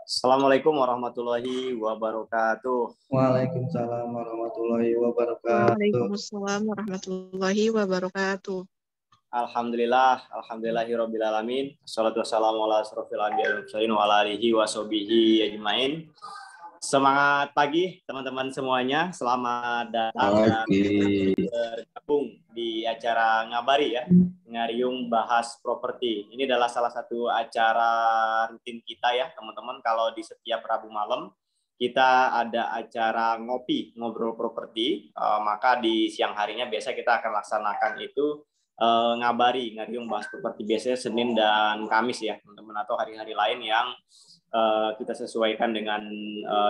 Assalamualaikum warahmatullahi wabarakatuh. Waalaikumsalam warahmatullahi wabarakatuh. Waalaikumsalam warahmatullahi wabarakatuh. Alhamdulillahirabbil alamin. Wassalatu wassalamu ala asrofil anbiya'i wal mursalin wa ala alihi washabihi ajmain. Semangat pagi teman-teman semuanya. Selamat datang dan bergabung di acara Ngabari ya. Ngariung bahas properti. Ini adalah salah satu acara rutin kita ya, teman-teman. Kalau di setiap Rabu malam kita ada acara ngobrol properti. Maka di siang harinya biasa kita akan laksanakan itu ngariung bahas properti, biasanya Senin dan Kamis ya, teman-teman, atau hari-hari lain yang kita sesuaikan dengan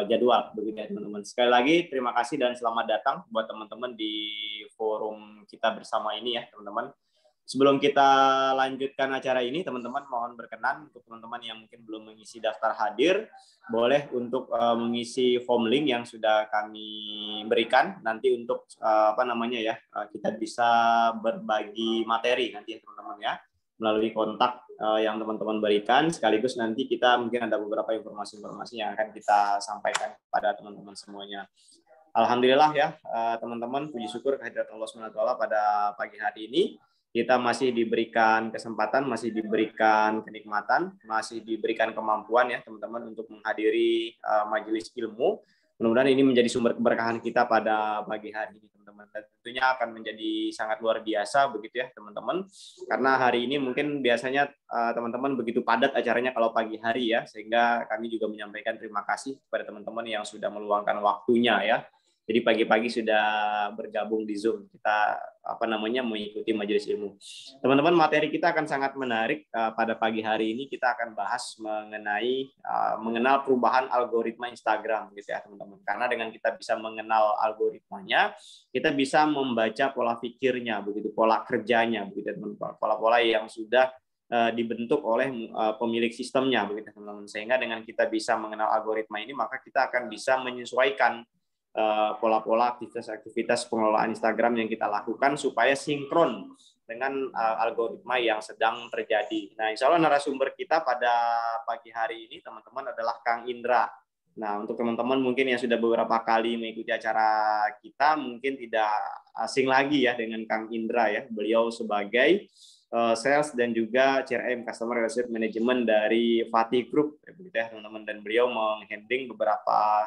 jadwal begitu ya, teman-teman. Sekali lagi terima kasih dan selamat datang buat teman-teman di forum kita bersama ini ya, teman-teman. Sebelum kita lanjutkan acara ini, teman-teman mohon berkenan untuk teman-teman yang mungkin belum mengisi daftar hadir, boleh untuk mengisi form link yang sudah kami berikan nanti untuk kita bisa berbagi materi nanti ya, teman-teman ya, melalui kontak yang teman-teman berikan, sekaligus nanti kita mungkin ada beberapa informasi-informasi yang akan kita sampaikan kepada teman-teman semuanya. Alhamdulillah ya, teman-teman, puji syukur kehadirat Allah SWT pada pagi hari ini kita masih diberikan kesempatan, masih diberikan kenikmatan, masih diberikan kemampuan ya, teman-teman, untuk menghadiri majelis ilmu. Mudah-mudahan ini menjadi sumber keberkahan kita pada pagi hari ini, teman-teman. Dan tentunya akan menjadi sangat luar biasa begitu ya, teman-teman. Karena hari ini mungkin biasanya teman-teman begitu padat acaranya kalau pagi hari ya, sehingga kami juga menyampaikan terima kasih kepada teman-teman yang sudah meluangkan waktunya ya. Jadi pagi-pagi sudah bergabung di Zoom, kita mengikuti majelis ilmu. Teman-teman, materi kita akan sangat menarik pada pagi hari ini. Kita akan bahas mengenai mengenal perubahan algoritma Instagram gitu ya, teman-teman. Karena dengan kita bisa mengenal algoritmanya, kita bisa membaca pola pikirnya begitu, pola kerjanya begitu ya, teman-teman. Pola-pola yang sudah dibentuk oleh pemilik sistemnya begitu, teman-teman. Sehingga dengan kita bisa mengenal algoritma ini, maka kita akan bisa menyesuaikan pola-pola aktivitas pengelolaan Instagram yang kita lakukan supaya sinkron dengan algoritma yang sedang terjadi. Nah, insya Allah narasumber kita pada pagi hari ini, teman-teman, adalah Kang Indra. Nah, untuk teman-teman mungkin yang sudah beberapa kali mengikuti acara kita, mungkin tidak asing lagi ya dengan Kang Indra ya. Beliau sebagai sales dan juga CRM Customer Relationship Management dari Fatih Group ya, teman-teman. Dan beliau menghandling beberapa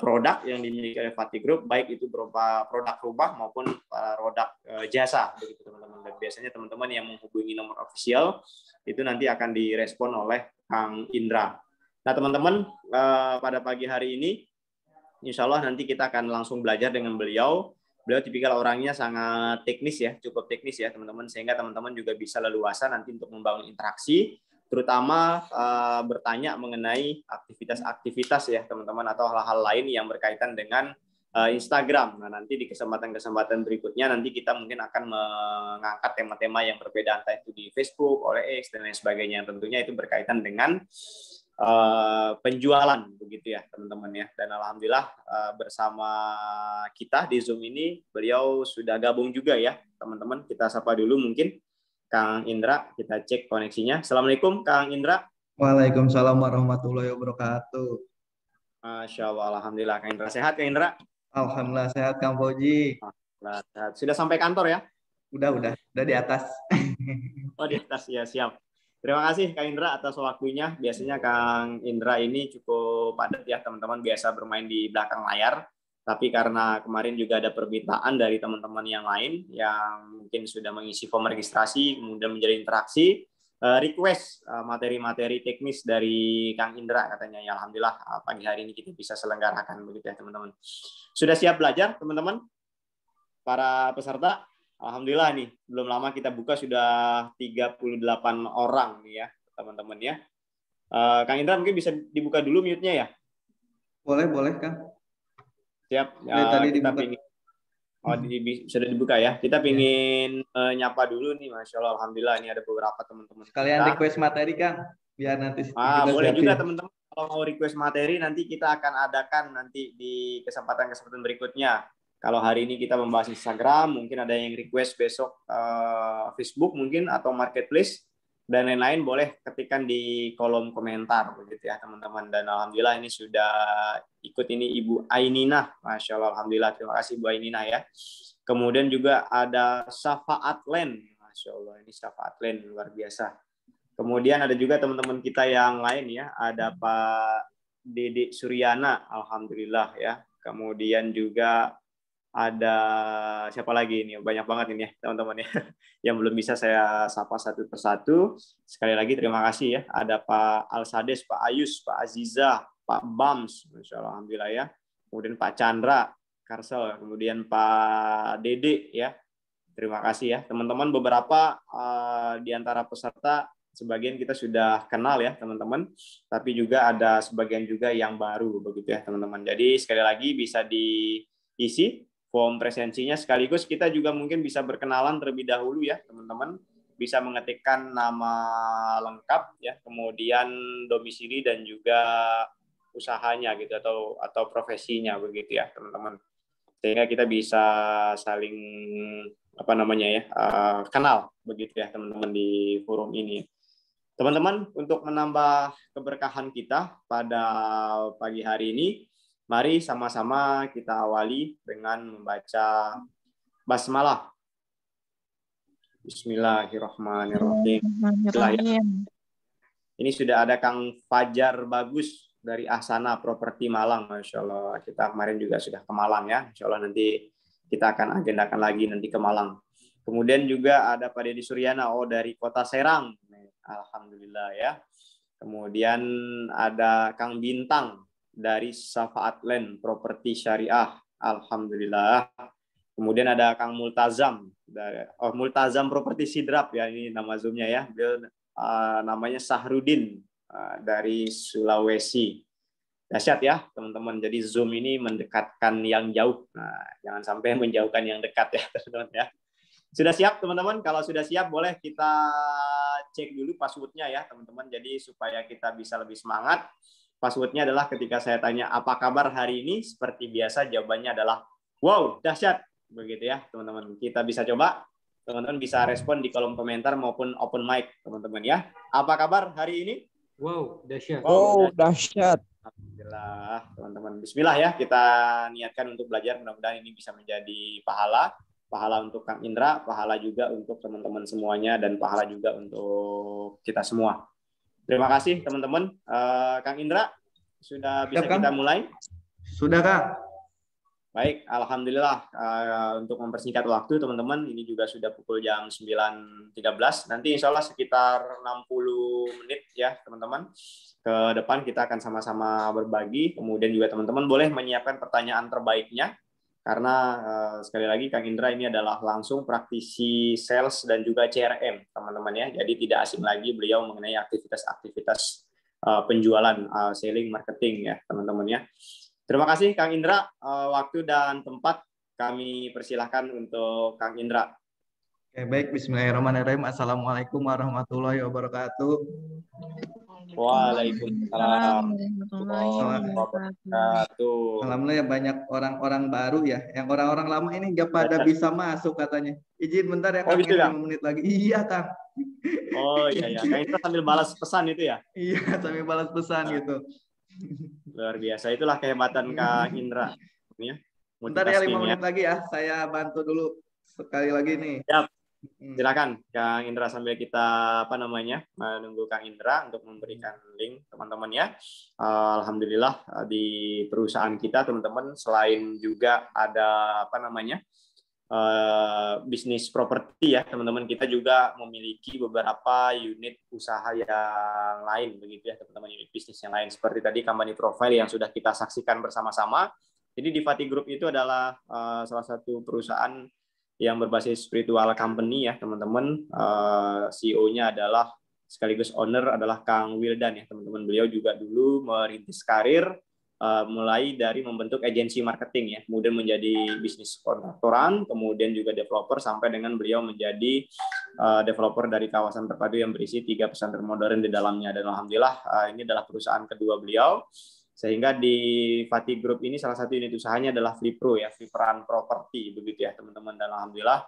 produk yang dimiliki oleh Fatih Group, baik itu berupa produk rumah maupun produk jasa begitu, teman-teman. Dan biasanya teman-teman yang menghubungi nomor official itu nanti akan direspon oleh Kang Indra. Nah, teman-teman, pada pagi hari ini insya Allah nanti kita akan langsung belajar dengan beliau. Beliau tipikal orangnya sangat teknis ya, cukup teknis ya, teman-teman, sehingga teman-teman juga bisa leluasa nanti untuk membangun interaksi, terutama bertanya mengenai aktivitas-aktivitas ya, teman-teman, atau hal-hal lain yang berkaitan dengan Instagram. Nah, nanti di kesempatan-kesempatan berikutnya nanti kita mungkin akan mengangkat tema-tema yang berbeda, entah itu di Facebook, OLX, dan lain sebagainya. Tentunya itu berkaitan dengan penjualan begitu ya, teman-teman ya. Dan alhamdulillah bersama kita di Zoom ini beliau sudah gabung juga ya, teman-teman. Kita sapa dulu mungkin Kang Indra, kita cek koneksinya. Assalamualaikum Kang Indra. Waalaikumsalam warahmatullahi wabarakatuh. Masya Allah, alhamdulillah. Kang Indra sehat, Kang Indra? Alhamdulillah sehat, Kang Fauji. Sehat. Sudah sampai kantor ya? Udah di atas. Oh, di atas ya, siap. Terima kasih Kang Indra atas waktunya. Biasanya Kang Indra ini cukup padat ya, teman-teman, biasa bermain di belakang layar. Tapi karena kemarin juga ada permintaan dari teman-teman yang lain yang mungkin sudah mengisi form registrasi, kemudian menjadi interaksi, request materi-materi teknis dari Kang Indra katanya. Ya, alhamdulillah pagi hari ini kita bisa selenggarakan begitu ya, teman-teman. Sudah siap belajar, teman-teman? Para peserta, alhamdulillah nih, belum lama kita buka sudah 38 orang nih ya, teman-teman ya. Kang Indra mungkin bisa dibuka dulu mute-nya ya? Boleh, Kang. Siap. Tadi kita pingin, sudah dibuka ya. Kita pingin nyapa dulu nih, Masya Allah, alhamdulillah ini ada beberapa teman-teman. Sekalian request materi, Kang, biar nanti kita boleh siapin. Juga teman-teman kalau mau request materi nanti kita akan adakan nanti di kesempatan-kesempatan berikutnya. Kalau hari ini kita membahas Instagram, mungkin ada yang request besok Facebook mungkin atau marketplace. dan lain-lain boleh ketikkan di kolom komentar begitu ya teman-teman. Dan alhamdulillah ini sudah ikut ini Ibu Aininah, Masya Allah, alhamdulillah, terima kasih Bu Aininah ya. Kemudian juga ada Syafaat Len, Masya Allah, ini Syafaat Len luar biasa. Kemudian ada juga teman-teman kita yang lain ya, ada Pak Dede Suryana, alhamdulillah ya. Kemudian juga ada siapa lagi ini? Banyak banget ini ya teman-teman ya. Yang belum bisa saya sapa satu persatu. Sekali lagi terima kasih ya. Ada Pak Alsades, Pak Ayus, Pak Aziza, Pak Bams, Masya Allah, alhamdulillah ya. Kemudian Pak Chandra, Karsel, kemudian Pak Dede ya. Terima kasih ya teman-teman. Beberapa di antara peserta sebagian kita sudah kenal ya teman-teman, tapi juga ada sebagian juga yang baru begitu ya teman-teman. Jadi sekali lagi bisa diisi form presensinya, sekaligus kita juga mungkin bisa berkenalan terlebih dahulu ya teman-teman, bisa mengetikkan nama lengkap ya, kemudian domisili dan juga usahanya gitu atau profesinya begitu ya teman-teman, sehingga kita bisa saling kenal begitu ya teman-teman di forum ini. Teman-teman, untuk menambah keberkahan kita pada pagi hari ini, mari sama-sama kita awali dengan membaca basmalah. Bismillahirrahmanirrahim. Ini sudah ada Kang Fajar Bagus dari Ahsana Properti Malang, Masya Allah. Kita kemarin juga sudah ke Malang ya. Insya Allah nanti kita akan agendakan lagi nanti ke Malang. Kemudian juga ada Pak Deddy Suryana, dari Kota Serang. Alhamdulillah ya. Kemudian ada Kang Bintang dari Syafaat Len Properti Syariah. Alhamdulillah. Kemudian ada Kang Multazam dari Multazam Properti Sidrap ya, ini nama Zoom-nya ya. Dia namanya Sahrudin dari Sulawesi. Dahsyat ya teman-teman. Jadi Zoom ini mendekatkan yang jauh. Nah, jangan sampai menjauhkan yang dekat ya teman-teman ya. Sudah siap teman-teman? Kalau sudah siap boleh kita cek dulu passwordnya ya teman-teman. Jadi supaya kita bisa lebih semangat. Passwordnya adalah ketika saya tanya apa kabar hari ini, seperti biasa jawabannya adalah wow, dahsyat. Begitu ya teman-teman. Kita bisa coba. Teman-teman bisa respon di kolom komentar maupun open mic teman-teman ya. Apa kabar hari ini? Wow, dahsyat. Wow, dahsyat. Alhamdulillah teman-teman. Bismillah ya, kita niatkan untuk belajar. Mudah-mudahan ini bisa menjadi pahala. Pahala untuk Kang Indra, pahala juga untuk teman-teman semuanya, dan pahala juga untuk kita semua. Terima kasih teman-teman. Kang Indra, sudah bisa kita mulai? Sudah Kang. Baik, alhamdulillah. Untuk mempersingkat waktu teman-teman, ini juga sudah pukul jam 9.13. Nanti insya Allah sekitar 60 menit ya teman-teman. Ke depan kita akan sama-sama berbagi. Kemudian juga teman-teman boleh menyiapkan pertanyaan terbaiknya. Karena sekali lagi Kang Indra ini adalah langsung praktisi sales dan juga CRM teman-teman ya. Jadi tidak asing lagi beliau mengenai aktivitas-aktivitas penjualan, selling, marketing ya teman-teman ya. Terima kasih Kang Indra, waktu dan tempat kami persilahkan untuk Kang Indra. Oke, baik, bismillahirrahmanirrahim. Assalamualaikum warahmatullahi wabarakatuh. Waalaikumsalam warahmatullahi wabarakatuh. Alhamdulillah ya, banyak orang-orang baru ya. Yang orang-orang lama ini nggak pada bisa masuk katanya. Izin bentar ya Kang, gitu, 5 menit lagi. Iya Kang. Oh iya ya, Kang Indra sambil balas pesan itu ya? Iya, sambil balas pesan gitu. Luar biasa, itulah kehebatan Kang Indra. Ya, bentar ya, 5 menit lagi ya. Saya bantu dulu sekali lagi nih. Siap. Silakan Kang Indra, sambil kita menunggu Kang Indra untuk memberikan link teman-teman ya. Alhamdulillah di perusahaan kita teman-teman selain juga ada bisnis properti ya teman-teman, kita juga memiliki beberapa unit usaha yang lain begitu ya teman-teman, unit bisnis yang lain seperti tadi company profile yang sudah kita saksikan bersama-sama. Jadi Divati Group itu adalah salah satu perusahaan yang berbasis spiritual company ya teman-teman. CEO-nya adalah sekaligus owner adalah Kang Wildan ya teman-teman. Beliau juga dulu merintis karir mulai dari membentuk agensi marketing ya, kemudian menjadi bisnis kontraktoran, kemudian juga developer, sampai dengan beliau menjadi developer dari kawasan terpadu yang berisi 3 pesantren modern di dalamnya. Dan alhamdulillah ini adalah perusahaan kedua beliau. Sehingga di Fatih Group ini salah satu unit usahanya adalah Flipro ya, Flipran Property begitu ya teman-teman. Dan alhamdulillah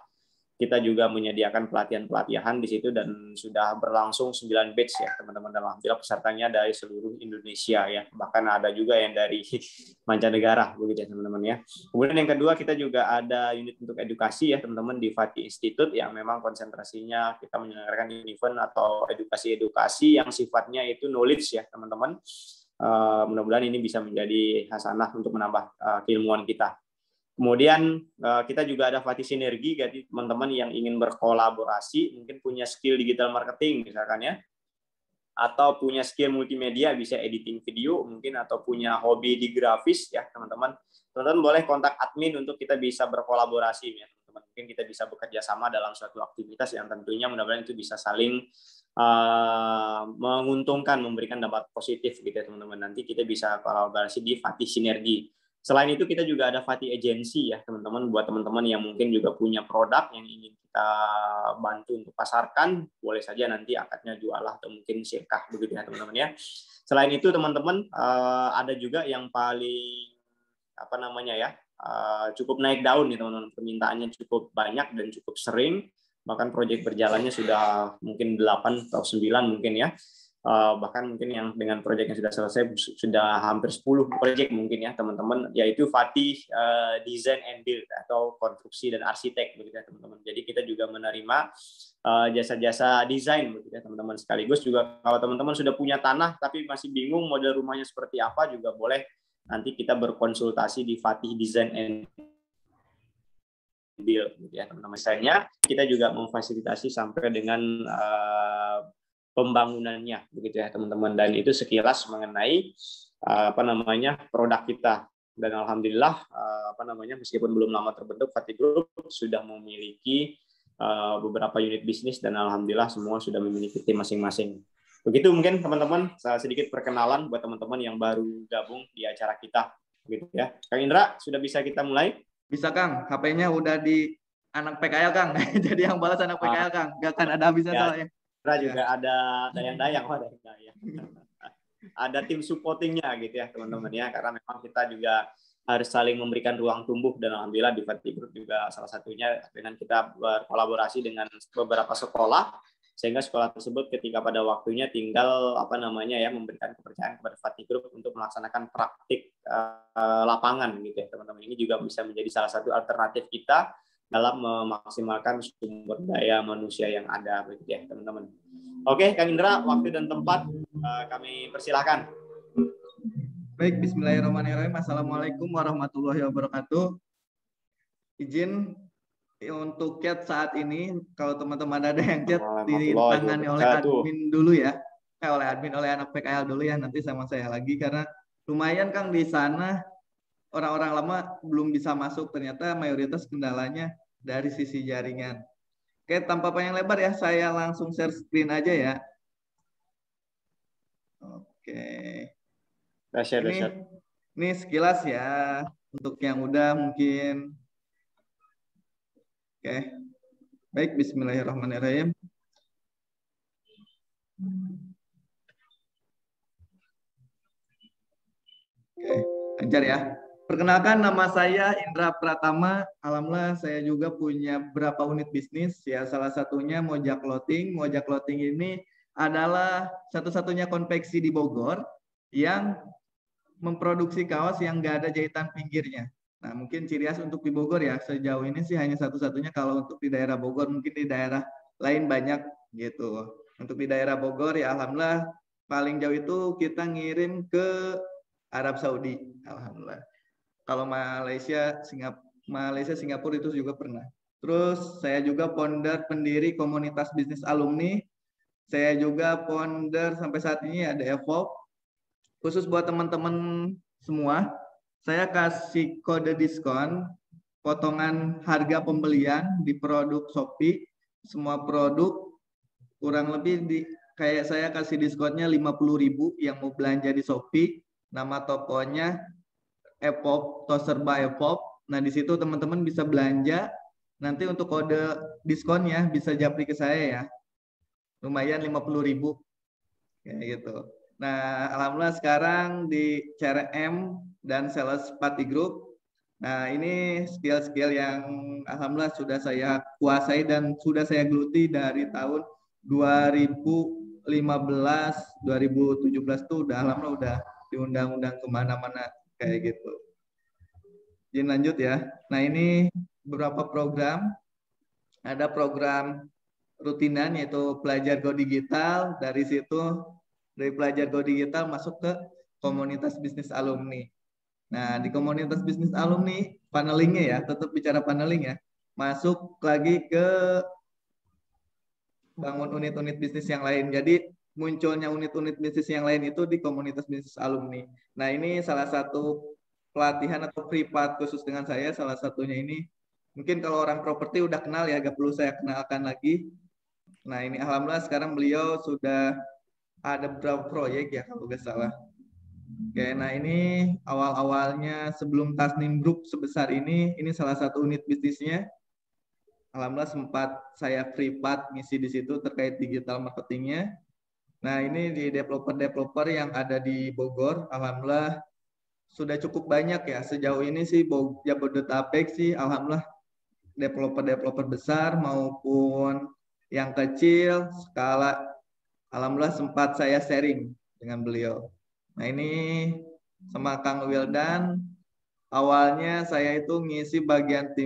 Kita juga menyediakan pelatihan-pelatihan di situ dan sudah berlangsung 9 batch ya teman-teman. Alhamdulillah pesertanya dari seluruh Indonesia ya. Bahkan ada juga yang dari mancanegara begitu ya teman-teman ya. Kemudian yang kedua kita juga ada unit untuk edukasi ya teman-teman di Fatih Institute yang memang konsentrasinya kita menyelenggarakan event atau edukasi-edukasi yang sifatnya itu knowledge ya teman-teman. Mudah-mudahan ini bisa menjadi hasanah untuk menambah keilmuan kita. Kemudian kita juga ada Fatih Sinergi, jadi teman-teman yang ingin berkolaborasi, mungkin punya skill digital marketing misalkan ya, atau punya skill multimedia, bisa editing video mungkin, atau punya hobi di grafis ya teman-teman. Teman-teman boleh kontak admin untuk kita bisa berkolaborasi ya teman-teman. Mungkin kita bisa bekerja sama dalam suatu aktivitas yang tentunya mudah-mudahan itu bisa saling menguntungkan, memberikan dampak positif gitu ya teman-teman. Nanti kita bisa kolaborasi di Fatih Sinergi. Selain itu kita juga ada Fatih Agency ya teman-teman, buat teman-teman yang mungkin juga punya produk yang ingin kita bantu untuk pasarkan, boleh saja nanti akadnya jualah atau mungkin sirkah begitu ya teman-teman ya. Selain itu teman-teman ada juga yang paling cukup naik daun nih teman-teman, permintaannya cukup banyak dan cukup sering, bahkan proyek berjalannya sudah mungkin 8 atau 9 mungkin ya. Bahkan mungkin yang dengan proyek yang sudah selesai sudah hampir 10 proyek mungkin ya teman-teman, yaitu Fatih Design and Build atau konstruksi dan arsitek begitu ya teman-teman. Jadi kita juga menerima jasa-jasa desain begitu ya teman-teman. Sekaligus juga kalau teman-teman sudah punya tanah tapi masih bingung model rumahnya seperti apa, juga boleh nanti kita berkonsultasi di Fatih Design and Build gitu ya teman-teman. Misalnya kita juga memfasilitasi sampai dengan pembangunannya begitu ya teman-teman, dan itu sekilas mengenai produk kita. Dan alhamdulillah meskipun belum lama terbentuk, Fatih Group sudah memiliki beberapa unit bisnis dan alhamdulillah semua sudah memiliki tim masing-masing. Begitu mungkin teman-teman, sedikit perkenalan buat teman-teman yang baru gabung di acara kita gitu ya. Kang Indra, sudah bisa kita mulai? Bisa Kang, HP-nya udah di anak PKL Kang. Jadi yang balas anak PKL Kang, gak akan ada habisnya ya. soalnya. Juga ada dayang-dayang, ada tim supportingnya gitu ya teman-teman ya, karena memang kita juga harus saling memberikan ruang tumbuh, dan alhamdulillah di Fatih Group juga salah satunya dengan kita berkolaborasi dengan beberapa sekolah, sehingga sekolah tersebut ketika pada waktunya tinggal memberikan kepercayaan kepada Fatih Group untuk melaksanakan praktik lapangan gitu ya teman-teman. Ini juga bisa menjadi salah satu alternatif kita dalam memaksimalkan sumber daya manusia yang ada begitu ya teman-teman. Oke, Kang Indra, waktu dan tempat kami persilahkan. Baik, bismillahirrahmanirrahim. Assalamualaikum warahmatullahi wabarakatuh. Izin untuk chat saat ini, kalau teman-teman ada yang chat ditangani oleh admin dulu ya. Oleh anak PKL dulu ya, nanti sama saya lagi, karena lumayan Kang di sana orang-orang lama belum bisa masuk, ternyata mayoritas kendalanya dari sisi jaringan. Oke, tanpa panjang lebar ya, saya langsung share screen aja ya. Oke. Ini sekilas ya, untuk yang udah mungkin. Oke. Baik, bismillahirrahmanirrahim. Oke, lancar ya. Perkenalkan, nama saya Indra Pratama. Alhamdulillah saya juga punya beberapa unit bisnis ya. Salah satunya Moja Clothing. Moja Clothing ini adalah satu-satunya konveksi di Bogor yang memproduksi kaos yang nggak ada jahitan pinggirnya. Nah, mungkin ciri khas untuk di Bogor ya. Sejauh ini sih hanya satu-satunya. Kalau untuk di daerah Bogor, mungkin di daerah lain banyak gitu. Untuk di daerah Bogor ya alhamdulillah paling jauh itu kita ngirim ke Arab Saudi. Alhamdulillah. Kalau Malaysia, Singapura itu juga pernah. Terus saya juga founder pendiri komunitas bisnis alumni. Saya juga founder sampai saat ini ada Evolve. Khusus buat teman-teman semua, saya kasih kode diskon, potongan harga pembelian di produk Shopee. Semua produk kurang lebih kayak saya kasih diskonnya 50.000 yang mau belanja di Shopee. Nama tokonya Evolve, Toserba Evolve. Nah, di situ teman-teman bisa belanja. Nanti untuk kode diskonnya bisa japri ke saya ya. Lumayan 50.000. Kayak gitu. Nah, alhamdulillah sekarang di CRM dan sales Fatih Group Nah, ini skill-skill yang alhamdulillah sudah saya kuasai dan sudah saya geluti dari tahun 2015, 2017 tuh udah alhamdulillah udah diundang-undang kemana-mana kayak gitu. Jadi lanjut ya. Nah, ini beberapa program. Ada program rutinan yaitu Pelajar Go Digital. Dari situ, dari Pelajar Go Digital masuk ke komunitas bisnis alumni. Nah, di komunitas bisnis alumni, panelingnya ya, tetap bicara paneling ya, masuk lagi ke bangun unit-unit bisnis yang lain. Jadi munculnya unit-unit bisnis yang lain itu di komunitas bisnis alumni. Nah, ini salah satu pelatihan atau privat khusus dengan saya, salah satunya ini. Mungkin kalau orang properti udah kenal ya, gak perlu saya kenalkan lagi. Nah, ini alhamdulillah sekarang beliau sudah ada beberapa proyek ya, kalau nggak salah. Oke, nah ini awal-awalnya sebelum Tasnim Group sebesar ini salah satu unit bisnisnya. Alhamdulillah sempat saya privat ngisi di situ terkait digital marketingnya. Nah ini di developer-developer yang ada di Bogor, alhamdulillah sudah cukup banyak ya. Sejauh ini sih Jabodetabek sih alhamdulillah developer-developer besar maupun yang kecil skala, alhamdulillah sempat saya sharing dengan beliau. Nah ini sama Kang Wildan, awalnya saya itu ngisi bagian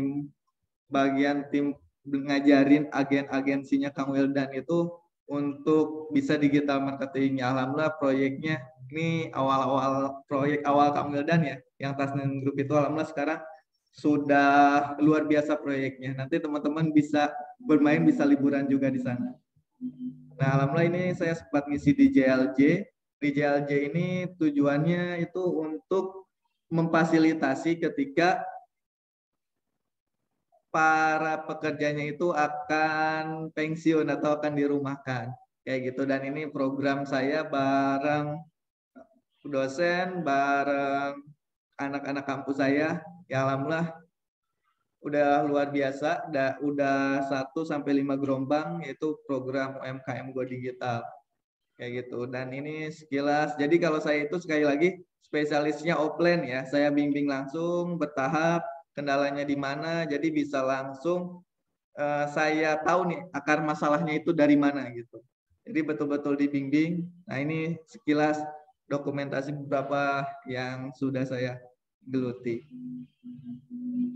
tim ngajarin agen-agensinya Kang Wildan itu untuk bisa digital marketing. Alhamdulillah proyeknya ini awal-awal proyek awal Kang Wildan ya, yang Tasnim Group itu alhamdulillah sekarang sudah luar biasa proyeknya. Nanti teman-teman bisa bermain, bisa liburan juga di sana. Nah, alhamdulillah ini saya sempat ngisi di JLJ. Di JLJ ini tujuannya itu untuk memfasilitasi ketika para pekerjanya itu akan pensiun atau akan dirumahkan. Kayak gitu. Dan ini program saya bareng dosen, bareng anak-anak kampus saya. Ya alhamdulillah udah luar biasa, udah 1-5 gelombang yaitu program UMKM Go Digital. Kayak gitu. Dan ini sekilas, jadi kalau saya itu sekali lagi spesialisnya offline ya, saya bimbing langsung bertahap, kendalanya di mana, jadi bisa langsung saya tahu nih akar masalahnya itu dari mana gitu. Jadi betul-betul dibimbing. Nah ini sekilas dokumentasi beberapa yang sudah saya geluti.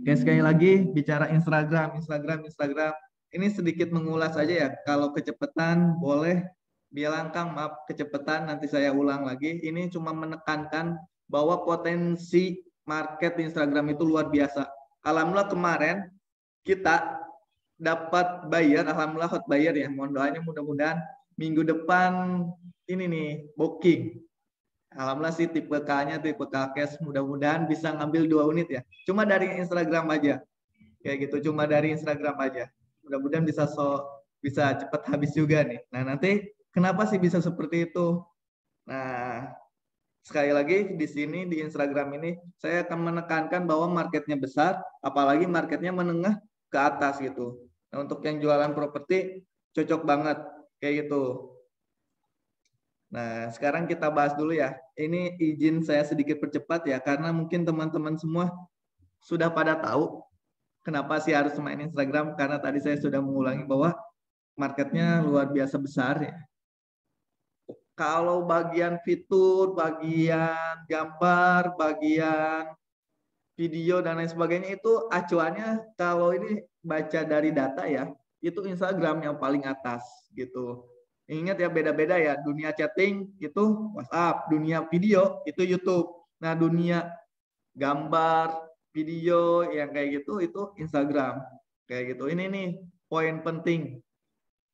Oke, sekali lagi bicara Instagram. Ini sedikit mengulas aja ya. Kalau kecepatan boleh bilang Kang, maaf kecepatan, nanti saya ulang lagi. Ini cuma menekankan bahwa potensi market di Instagram itu luar biasa. Alhamdulillah kemarin kita dapat buyer, alhamdulillah hot buyer ya. Mohon doanya mudah-mudahan minggu depan ini nih booking. Alhamdulillah sih tipe K-nya tipe K-Cash, mudah-mudahan bisa ngambil 2 unit ya. Cuma dari Instagram aja. Kayak gitu, cuma dari Instagram aja. Mudah-mudahan bisa cepat habis juga nih. Nah, nanti kenapa sih bisa seperti itu? Nah, sekali lagi di sini di Instagram ini saya akan menekankan bahwa marketnya besar, apalagi marketnya menengah ke atas gitu. Nah, untuk yang jualan properti cocok banget kayak gitu. Nah, sekarang kita bahas dulu ya. Ini izin saya sedikit percepat ya, karena mungkin teman-teman semua sudah pada tahu kenapa sih harus main Instagram, karena tadi saya sudah mengulangi bahwa marketnya luar biasa besar ya. Kalau bagian fitur, bagian gambar, bagian video dan lain sebagainya itu acuannya kalau ini baca dari data ya, itu Instagram yang paling atas gitu. Ingat ya beda-beda ya, dunia chatting itu WhatsApp, dunia video itu YouTube. Nah, dunia gambar, video yang kayak gitu itu Instagram. Kayak gitu. Ini nih poin penting.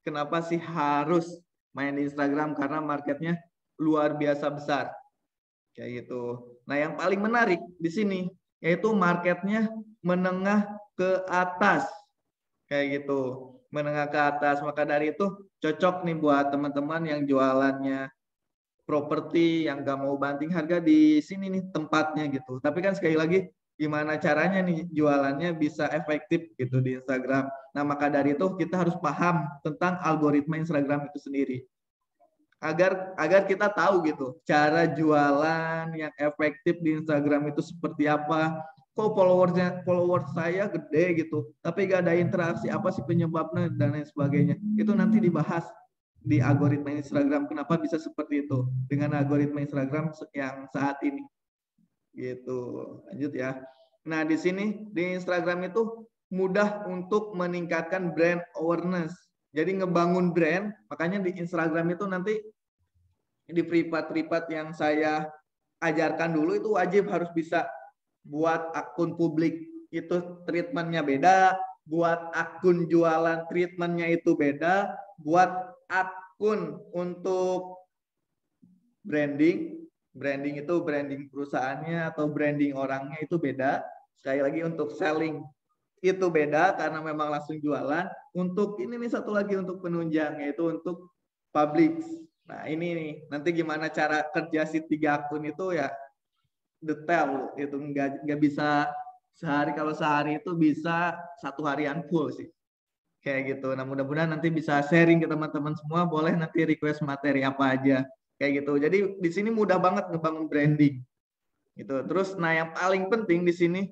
Kenapa sih harus main di Instagram? Karena marketnya luar biasa besar. Kayak gitu. Nah, yang paling menarik di sini yaitu marketnya menengah ke atas. Kayak gitu. Menengah ke atas. Maka dari itu cocok nih buat teman-teman yang jualannya properti, yang gak mau banting harga, di sini nih tempatnya gitu. Tapi kan sekali lagi gimana caranya nih jualannya bisa efektif gitu di Instagram. Nah, maka dari itu kita harus paham tentang algoritma Instagram itu sendiri. Agar kita tahu gitu cara jualan yang efektif di Instagram itu seperti apa, kok followers saya gede gitu, tapi gak ada interaksi, apa sih penyebabnya dan lain sebagainya. Itu nanti dibahas di algoritma Instagram, kenapa bisa seperti itu dengan algoritma Instagram yang saat ini. Gitu. Lanjut ya. Nah, di sini di Instagram itu mudah untuk meningkatkan brand awareness. Jadi ngebangun brand, makanya di Instagram itu nanti di privat-privat yang saya ajarkan dulu itu wajib harus bisa buat akun publik itu treatmentnya beda, buat akun jualan treatmentnya itu beda, buat akun untuk branding itu branding perusahaannya atau branding orangnya itu beda. Sekali lagi untuk selling itu beda karena memang langsung jualan. Untuk ini nih satu lagi untuk penunjang yaitu untuk public. Nah ini nih nanti gimana cara kerja si 3 akun itu ya detail, itu nggak bisa sehari, kalau sehari itu bisa 1 harian full sih kayak gitu. Nah mudah-mudahan nanti bisa sharing ke teman-teman semua, boleh nanti request materi apa aja kayak gitu. Jadi di sini mudah banget ngebangun branding gitu. Terus nah yang paling penting di sini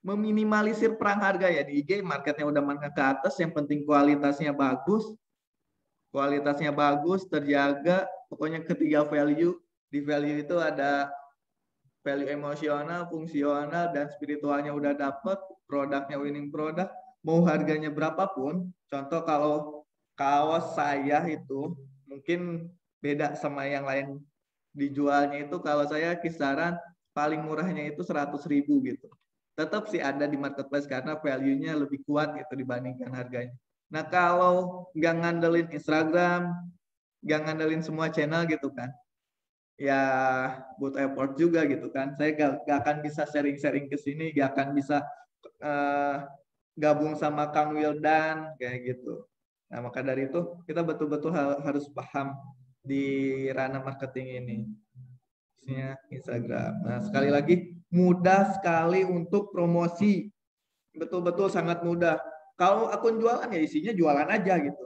meminimalisir perang harga ya. Di IG marketnya udah menengah ke atas, yang penting kualitasnya bagus terjaga. Pokoknya ketiga value, di value itu ada value emosional, fungsional, dan spiritualnya udah dapet, produknya winning product, mau harganya berapapun. Contoh kalau kaos saya itu mungkin beda sama yang lain dijualnya itu, kalau saya kisaran paling murahnya itu 100.000 gitu. Tetap sih ada di marketplace karena value-nya lebih kuat gitu dibandingkan harganya. Nah kalau nggak ngandelin Instagram, nggak ngandelin semua channel gitu kan, ya butuh effort juga gitu kan. Saya gak akan bisa sharing-sharing ke sini, gak akan bisa gabung sama Kang Wildan kayak gitu. Nah maka dari itu kita betul-betul harus paham di ranah marketing ini. Instagram. Nah sekali lagi mudah sekali untuk promosi, betul-betul sangat mudah. Kalau akun jualan ya isinya jualan aja gitu.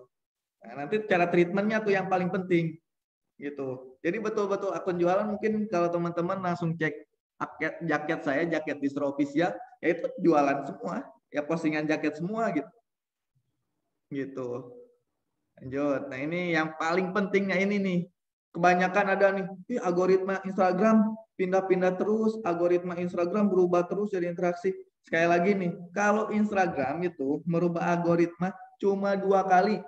Nah, nanti cara treatmentnya tuh yang paling penting gitu. Jadi betul-betul akun jualan, mungkin kalau teman-teman langsung cek jaket saya, jaket Distro Official, ya itu jualan semua, ya postingan jaket semua gitu. Gitu. Lanjut. Nah, ini yang paling pentingnya ini nih. Kebanyakan ada nih, algoritma Instagram pindah-pindah terus, algoritma Instagram berubah terus jadi interaksi. Sekali lagi nih, kalau Instagram itu merubah algoritma cuma 2 kali.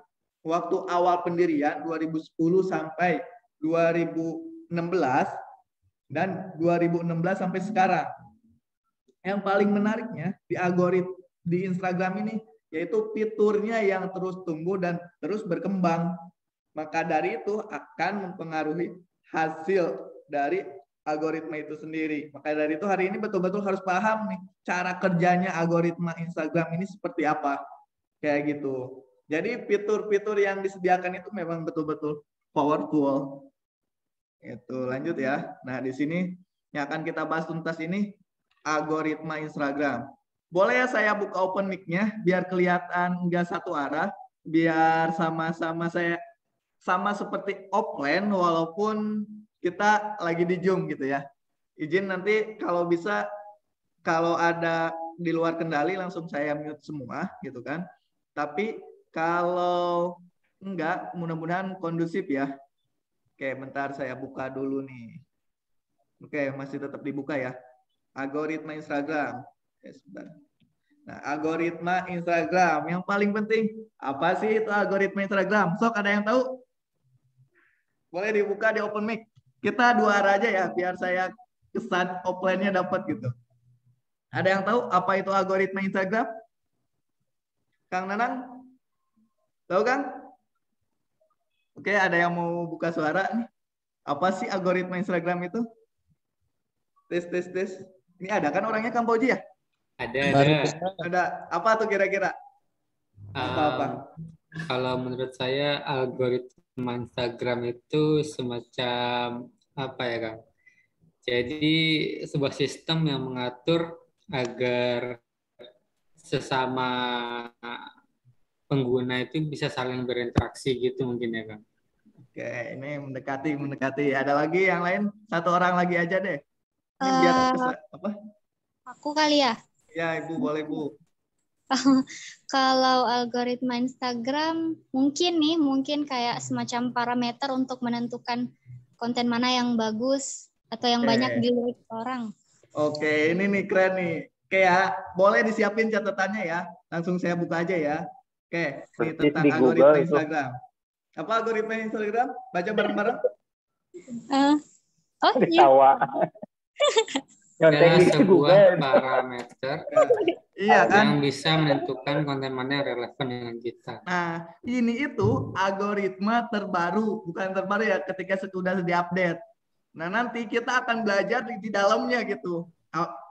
Waktu awal pendirian 2010 sampai 2016 dan 2016 sampai sekarang. Yang paling menariknya di algoritma di Instagram ini yaitu fiturnya yang terus tumbuh dan terus berkembang. Maka dari itu akan mempengaruhi hasil dari algoritma itu sendiri. Maka dari itu hari ini betul-betul harus paham nih cara kerjanya algoritma Instagram ini seperti apa. Kayak gitu. Jadi fitur-fitur yang disediakan itu memang betul-betul powerful. Itu lanjut ya. Nah, di sini yang akan kita bahas tuntas ini algoritma Instagram. Boleh ya saya buka open mic-nya biar kelihatan enggak satu arah, biar sama-sama saya sama seperti offline walaupun kita lagi di Zoom gitu ya. Izin nanti kalau bisa, kalau ada di luar kendali langsung saya mute semua gitu kan. Tapi kalau enggak, mudah-mudahan kondusif ya. Oke, bentar saya buka dulu nih. Oke, masih tetap dibuka ya. Algoritma Instagram. Oke, sebentar. Nah, algoritma Instagram. Yang paling penting, apa sih itu algoritma Instagram? Sok, ada yang tahu? Boleh dibuka di open mic. Kita 2 arah aja ya, biar saya kesan offline-nya dapat gitu. Ada yang tahu apa itu algoritma Instagram? Kang Nanang? Tahu kan? Oke, ada yang mau buka suara nih. Apa sih algoritma Instagram itu? Tes. Ini ada kan orangnya Kang Fauji ya? Ada. Apa tuh kira-kira? Apa? Kalau menurut saya algoritma Instagram itu semacam apa ya Kang? Jadi sebuah sistem yang mengatur agar sesama pengguna itu bisa saling berinteraksi gitu mungkin ya Kang. Oke, ini mendekati. Ada lagi yang lain? 1 orang lagi aja deh. Ini biar apa? Aku kali ya. Ya, Ibu, boleh, Bu. Kalau algoritma Instagram mungkin kayak semacam parameter untuk menentukan konten mana yang bagus atau yang banyak dilihat orang. Oke, ini nih keren nih. Oke ya, boleh disiapin catatannya ya. Langsung saya buka aja ya. Oke, ini tentang algoritma Instagram. Apa algoritma Instagram? Baca bareng-bareng. Ketawa. Adalah sebuah parameter Iya kan? yang bisa menentukan konten mana yang relevan dengan kita. Nah, ini itu algoritma terbaru, bukan terbaru ya, ketika sudah diupdate. Nah, nanti kita akan belajar di dalamnya gitu.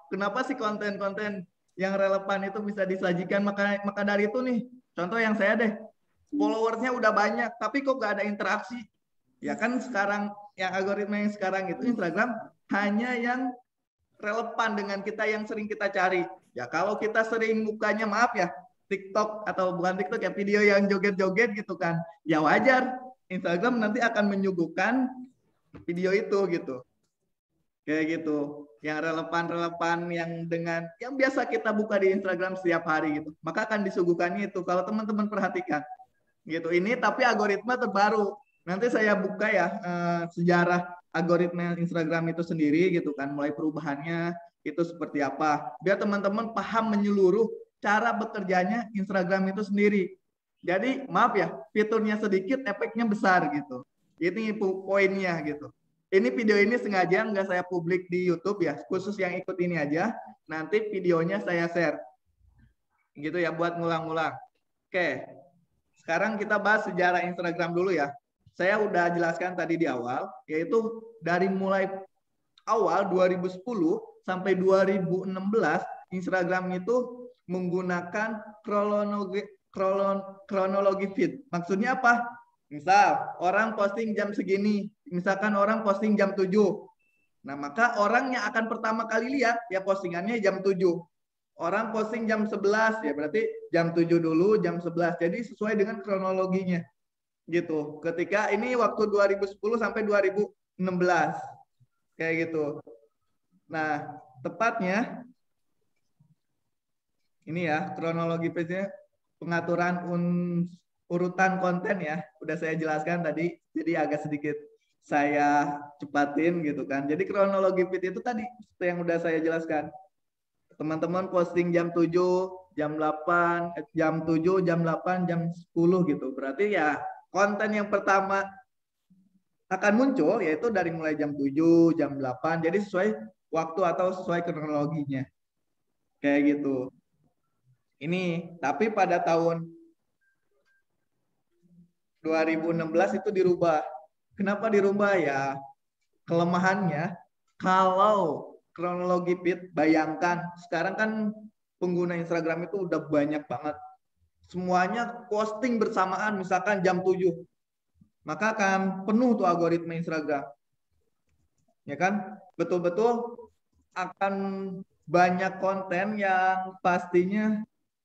Kenapa sih konten-konten yang relevan itu bisa disajikan? Maka dari itu nih, contoh yang saya deh, followersnya udah banyak, tapi kok gak ada interaksi? Ya kan sekarang, yang algoritma yang sekarang itu Instagram hanya yang relevan dengan kita yang sering kita cari. Ya kalau kita sering bukanya maaf ya, TikTok atau bukan TikTok ya, video yang joget-joget gitu kan, ya wajar. Instagram nanti akan menyuguhkan video itu gitu. Kayak gitu. Yang relevan-relevan yang biasa kita buka di Instagram setiap hari gitu. Maka akan disuguhkannya itu kalau teman-teman perhatikan. Gitu. Ini tapi algoritma terbaru. Nanti saya buka ya sejarah algoritma Instagram itu sendiri gitu kan, mulai perubahannya itu seperti apa. Biar teman-teman paham menyeluruh cara bekerjanya Instagram itu sendiri. Jadi maaf ya, fiturnya sedikit, efeknya besar gitu. Ini poinnya gitu. Ini video ini sengaja nggak saya publik di YouTube ya, khusus yang ikut ini aja. Nanti videonya saya share. Gitu ya, buat ngulang-ngulang. Oke, sekarang kita bahas sejarah Instagram dulu ya. Saya udah jelaskan tadi di awal, yaitu dari mulai awal 2010 sampai 2016, Instagram itu menggunakan kronologi feed. Maksudnya apa? Misal, orang posting jam segini, misalkan orang posting jam 7. Nah, maka orang yang akan pertama kali lihat, ya postingannya jam 7. Orang posting jam 11, ya berarti jam 7 dulu, jam 11. Jadi sesuai dengan kronologinya. Gitu. Ketika ini waktu 2010 sampai 2016. Kayak gitu. Nah, tepatnya ini ya, kronologi page-nya pengaturan urutan konten ya. Udah saya jelaskan tadi, jadi agak sedikit saya cepatin gitu kan. Jadi kronologi feed itu tadi yang udah saya jelaskan. Teman-teman posting jam 7, jam 8, jam 7, jam 8, jam 10 gitu. Berarti ya konten yang pertama akan muncul yaitu dari mulai jam 7, jam 8. Jadi sesuai waktu atau sesuai kronologinya. Kayak gitu. Ini, tapi pada tahun 2016 itu dirubah. Kenapa dirubah ya? Kelemahannya, kalau kronologi feed, bayangkan sekarang kan pengguna Instagram itu udah banyak banget. Semuanya posting bersamaan, misalkan jam 7. Maka akan penuh tuh algoritma Instagram. Ya kan? Betul-betul akan banyak konten yang pastinya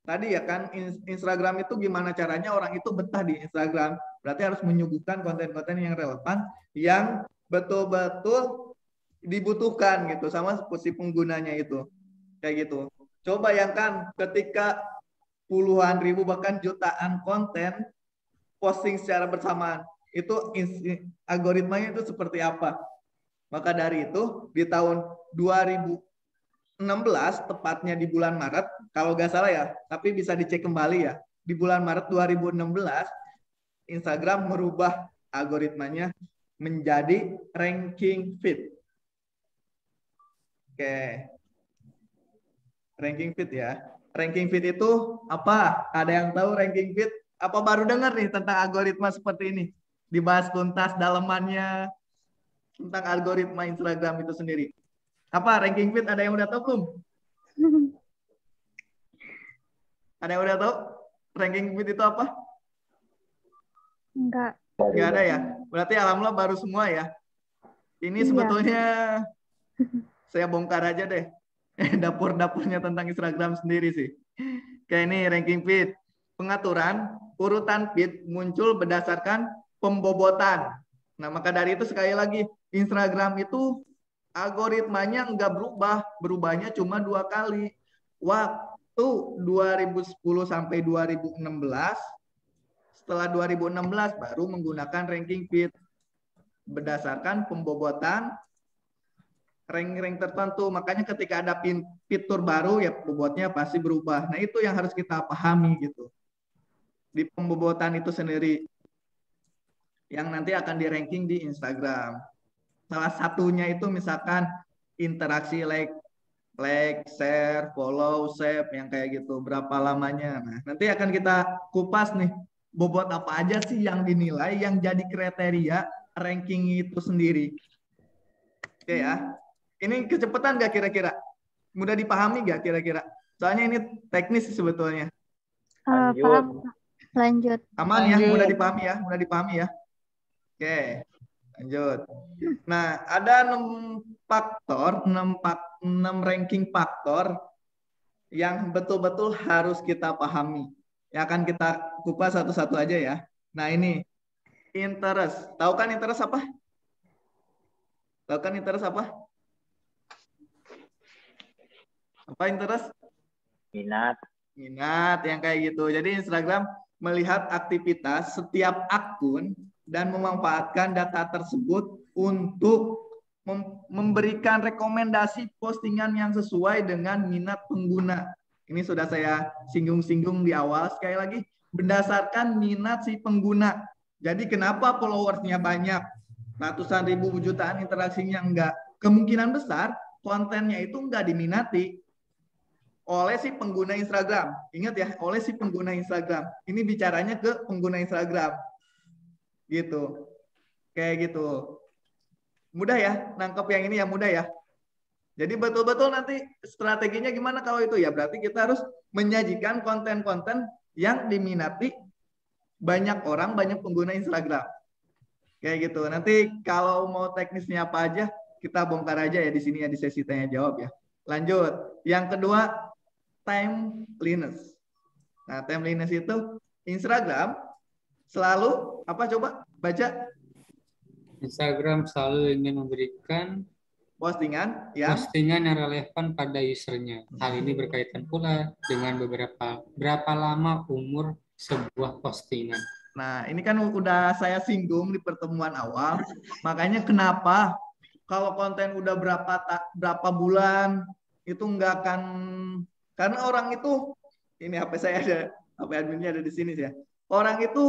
tadi ya kan, Instagram itu gimana caranya orang itu betah di Instagram. Berarti harus menyuguhkan konten-konten yang relevan, yang betul-betul dibutuhkan gitu sama si penggunanya itu. Kayak gitu. Coba bayangkan ketika puluhan ribu bahkan jutaan konten posting secara bersamaan. Itu algoritmanya itu seperti apa? Maka dari itu di tahun 2016 tepatnya di bulan Maret, kalau nggak salah ya, tapi bisa dicek kembali ya. Di bulan Maret 2016 Instagram merubah algoritmanya menjadi ranking feed. Oke. Ranking feed ya. Ranking feed itu apa? Ada yang tahu ranking feed? Apa baru dengar nih tentang algoritma seperti ini? Dibahas tuntas dalamannya tentang algoritma Instagram itu sendiri. Apa ranking feed? Ada yang udah tahu belum? Ada yang udah tahu ranking feed itu apa? Enggak. Enggak ada ya? Berarti alhamdulillah baru semua ya. Ini sebetulnya saya bongkar aja deh. Dapur-dapurnya tentang Instagram sendiri sih. Kayak ini ranking feed. Pengaturan urutan feed muncul berdasarkan pembobotan. Nah, maka dari itu sekali lagi Instagram itu algoritmanya nggak berubah, berubahnya cuma 2 kali. Waktu 2010 sampai 2016, setelah 2016 baru menggunakan ranking feed berdasarkan pembobotan rank-rank tertentu. Makanya ketika ada fitur baru ya bobotnya pasti berubah. Nah, itu yang harus kita pahami gitu. Di pembobotan itu sendiri yang nanti akan di ranking di Instagram. Salah satunya itu misalkan interaksi like, share, follow, save yang kayak gitu. Berapa lamanya. Nah, nanti akan kita kupas nih bobot apa aja sih yang dinilai yang jadi kriteria ranking itu sendiri. Oke ya. Ini kecepatan nggak kira-kira? Mudah dipahami nggak kira-kira? Soalnya ini teknis sebetulnya. Paham. Lanjut. Aman ya, mudah dipahami ya, mudah dipahami ya. Oke, lanjut. Nah, ada 6 faktor, 6 ranking faktor yang betul-betul harus kita pahami. Ya akan kita kupas satu-satu aja ya. Nah, ini interest. Tahu kan interest apa? Tahu kan interest apa? Apa interest? Minat. Minat yang kayak gitu. Jadi Instagram melihat aktivitas setiap akun dan memanfaatkan data tersebut untuk memberikan rekomendasi postingan yang sesuai dengan minat pengguna. Ini sudah saya singgung-singgung di awal. Sekali lagi, berdasarkan minat si pengguna. Jadi kenapa followersnya banyak, ratusan ribu, jutaan interaksinya enggak? Kemungkinan besar kontennya itu enggak diminati oleh si pengguna Instagram. Ingat ya, oleh si pengguna Instagram. Ini bicaranya ke pengguna Instagram. Gitu. Kayak gitu. Mudah ya, nangkep yang ini ya, mudah ya. Jadi betul-betul nanti strateginya gimana kalau itu ya, berarti kita harus menyajikan konten-konten yang diminati banyak orang, banyak pengguna Instagram. Kayak gitu. Nanti kalau mau teknisnya apa aja, kita bongkar aja ya di sini ya, di sesi tanya jawab ya. Lanjut. Yang kedua, timeliness. Nah, timeliness itu Instagram selalu apa, coba baca? Instagram selalu ingin memberikan Postingan yang relevan pada usernya. Hal ini berkaitan pula dengan berapa lama umur sebuah postingan. Nah, ini kan udah saya singgung di pertemuan awal. Makanya kenapa kalau konten udah berapa bulan itu nggak akan, karena orang itu, ini HP saya ada, HP adminnya ada di sini ya. Orang itu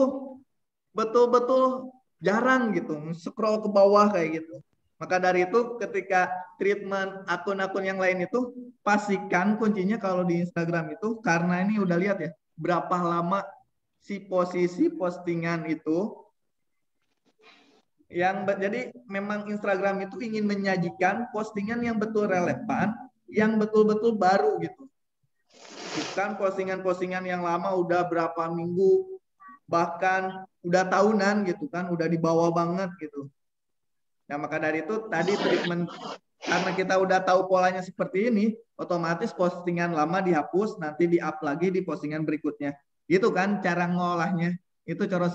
betul-betul jarang gitu scroll ke bawah kayak gitu. Maka dari itu ketika treatment akun-akun yang lain itu, pastikan kuncinya kalau di Instagram itu, karena ini udah lihat ya berapa lama si posisi postingan itu. Jadi memang Instagram itu ingin menyajikan postingan yang betul relevan, yang betul-betul baru gitu. Bukan postingan-postingan yang lama udah berapa minggu, bahkan udah tahunan gitu kan, udah dibawa banget gitu. Nah, maka dari itu tadi treatment, karena kita udah tahu polanya seperti ini, otomatis postingan lama dihapus, nanti di-up lagi di postingan berikutnya. Gitu kan cara ngolahnya. Itu cara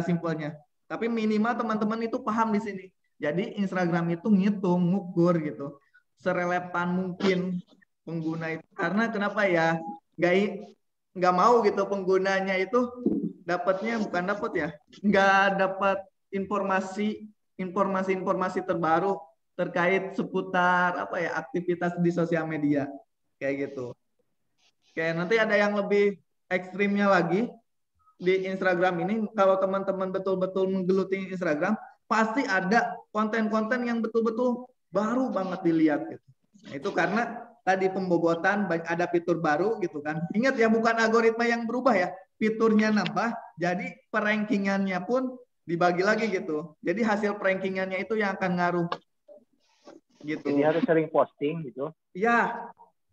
simpelnya. Tapi minimal teman-teman itu paham di sini. Jadi Instagram itu ngitung, ngukur gitu. Serelevan mungkin pengguna itu. Karena kenapa ya? Nggak mau gitu penggunanya itu dapatnya, bukan dapat ya, nggak dapat informasi terbaru terkait seputar apa ya, aktivitas di sosial media kayak gitu. Kayak nanti ada yang lebih ekstrimnya lagi di Instagram ini. Kalau teman-teman betul-betul menggeluti Instagram, pasti ada konten-konten yang betul-betul baru banget dilihat gitu. Nah, itu karena tadi pembobotan, ada fitur baru gitu kan. Ingat ya, bukan algoritma yang berubah ya, fiturnya nambah, jadi perankingannya pun dibagi lagi gitu. Jadi hasil perankingannya itu yang akan ngaruh. Gitu. Jadi harus sering posting gitu. Ya,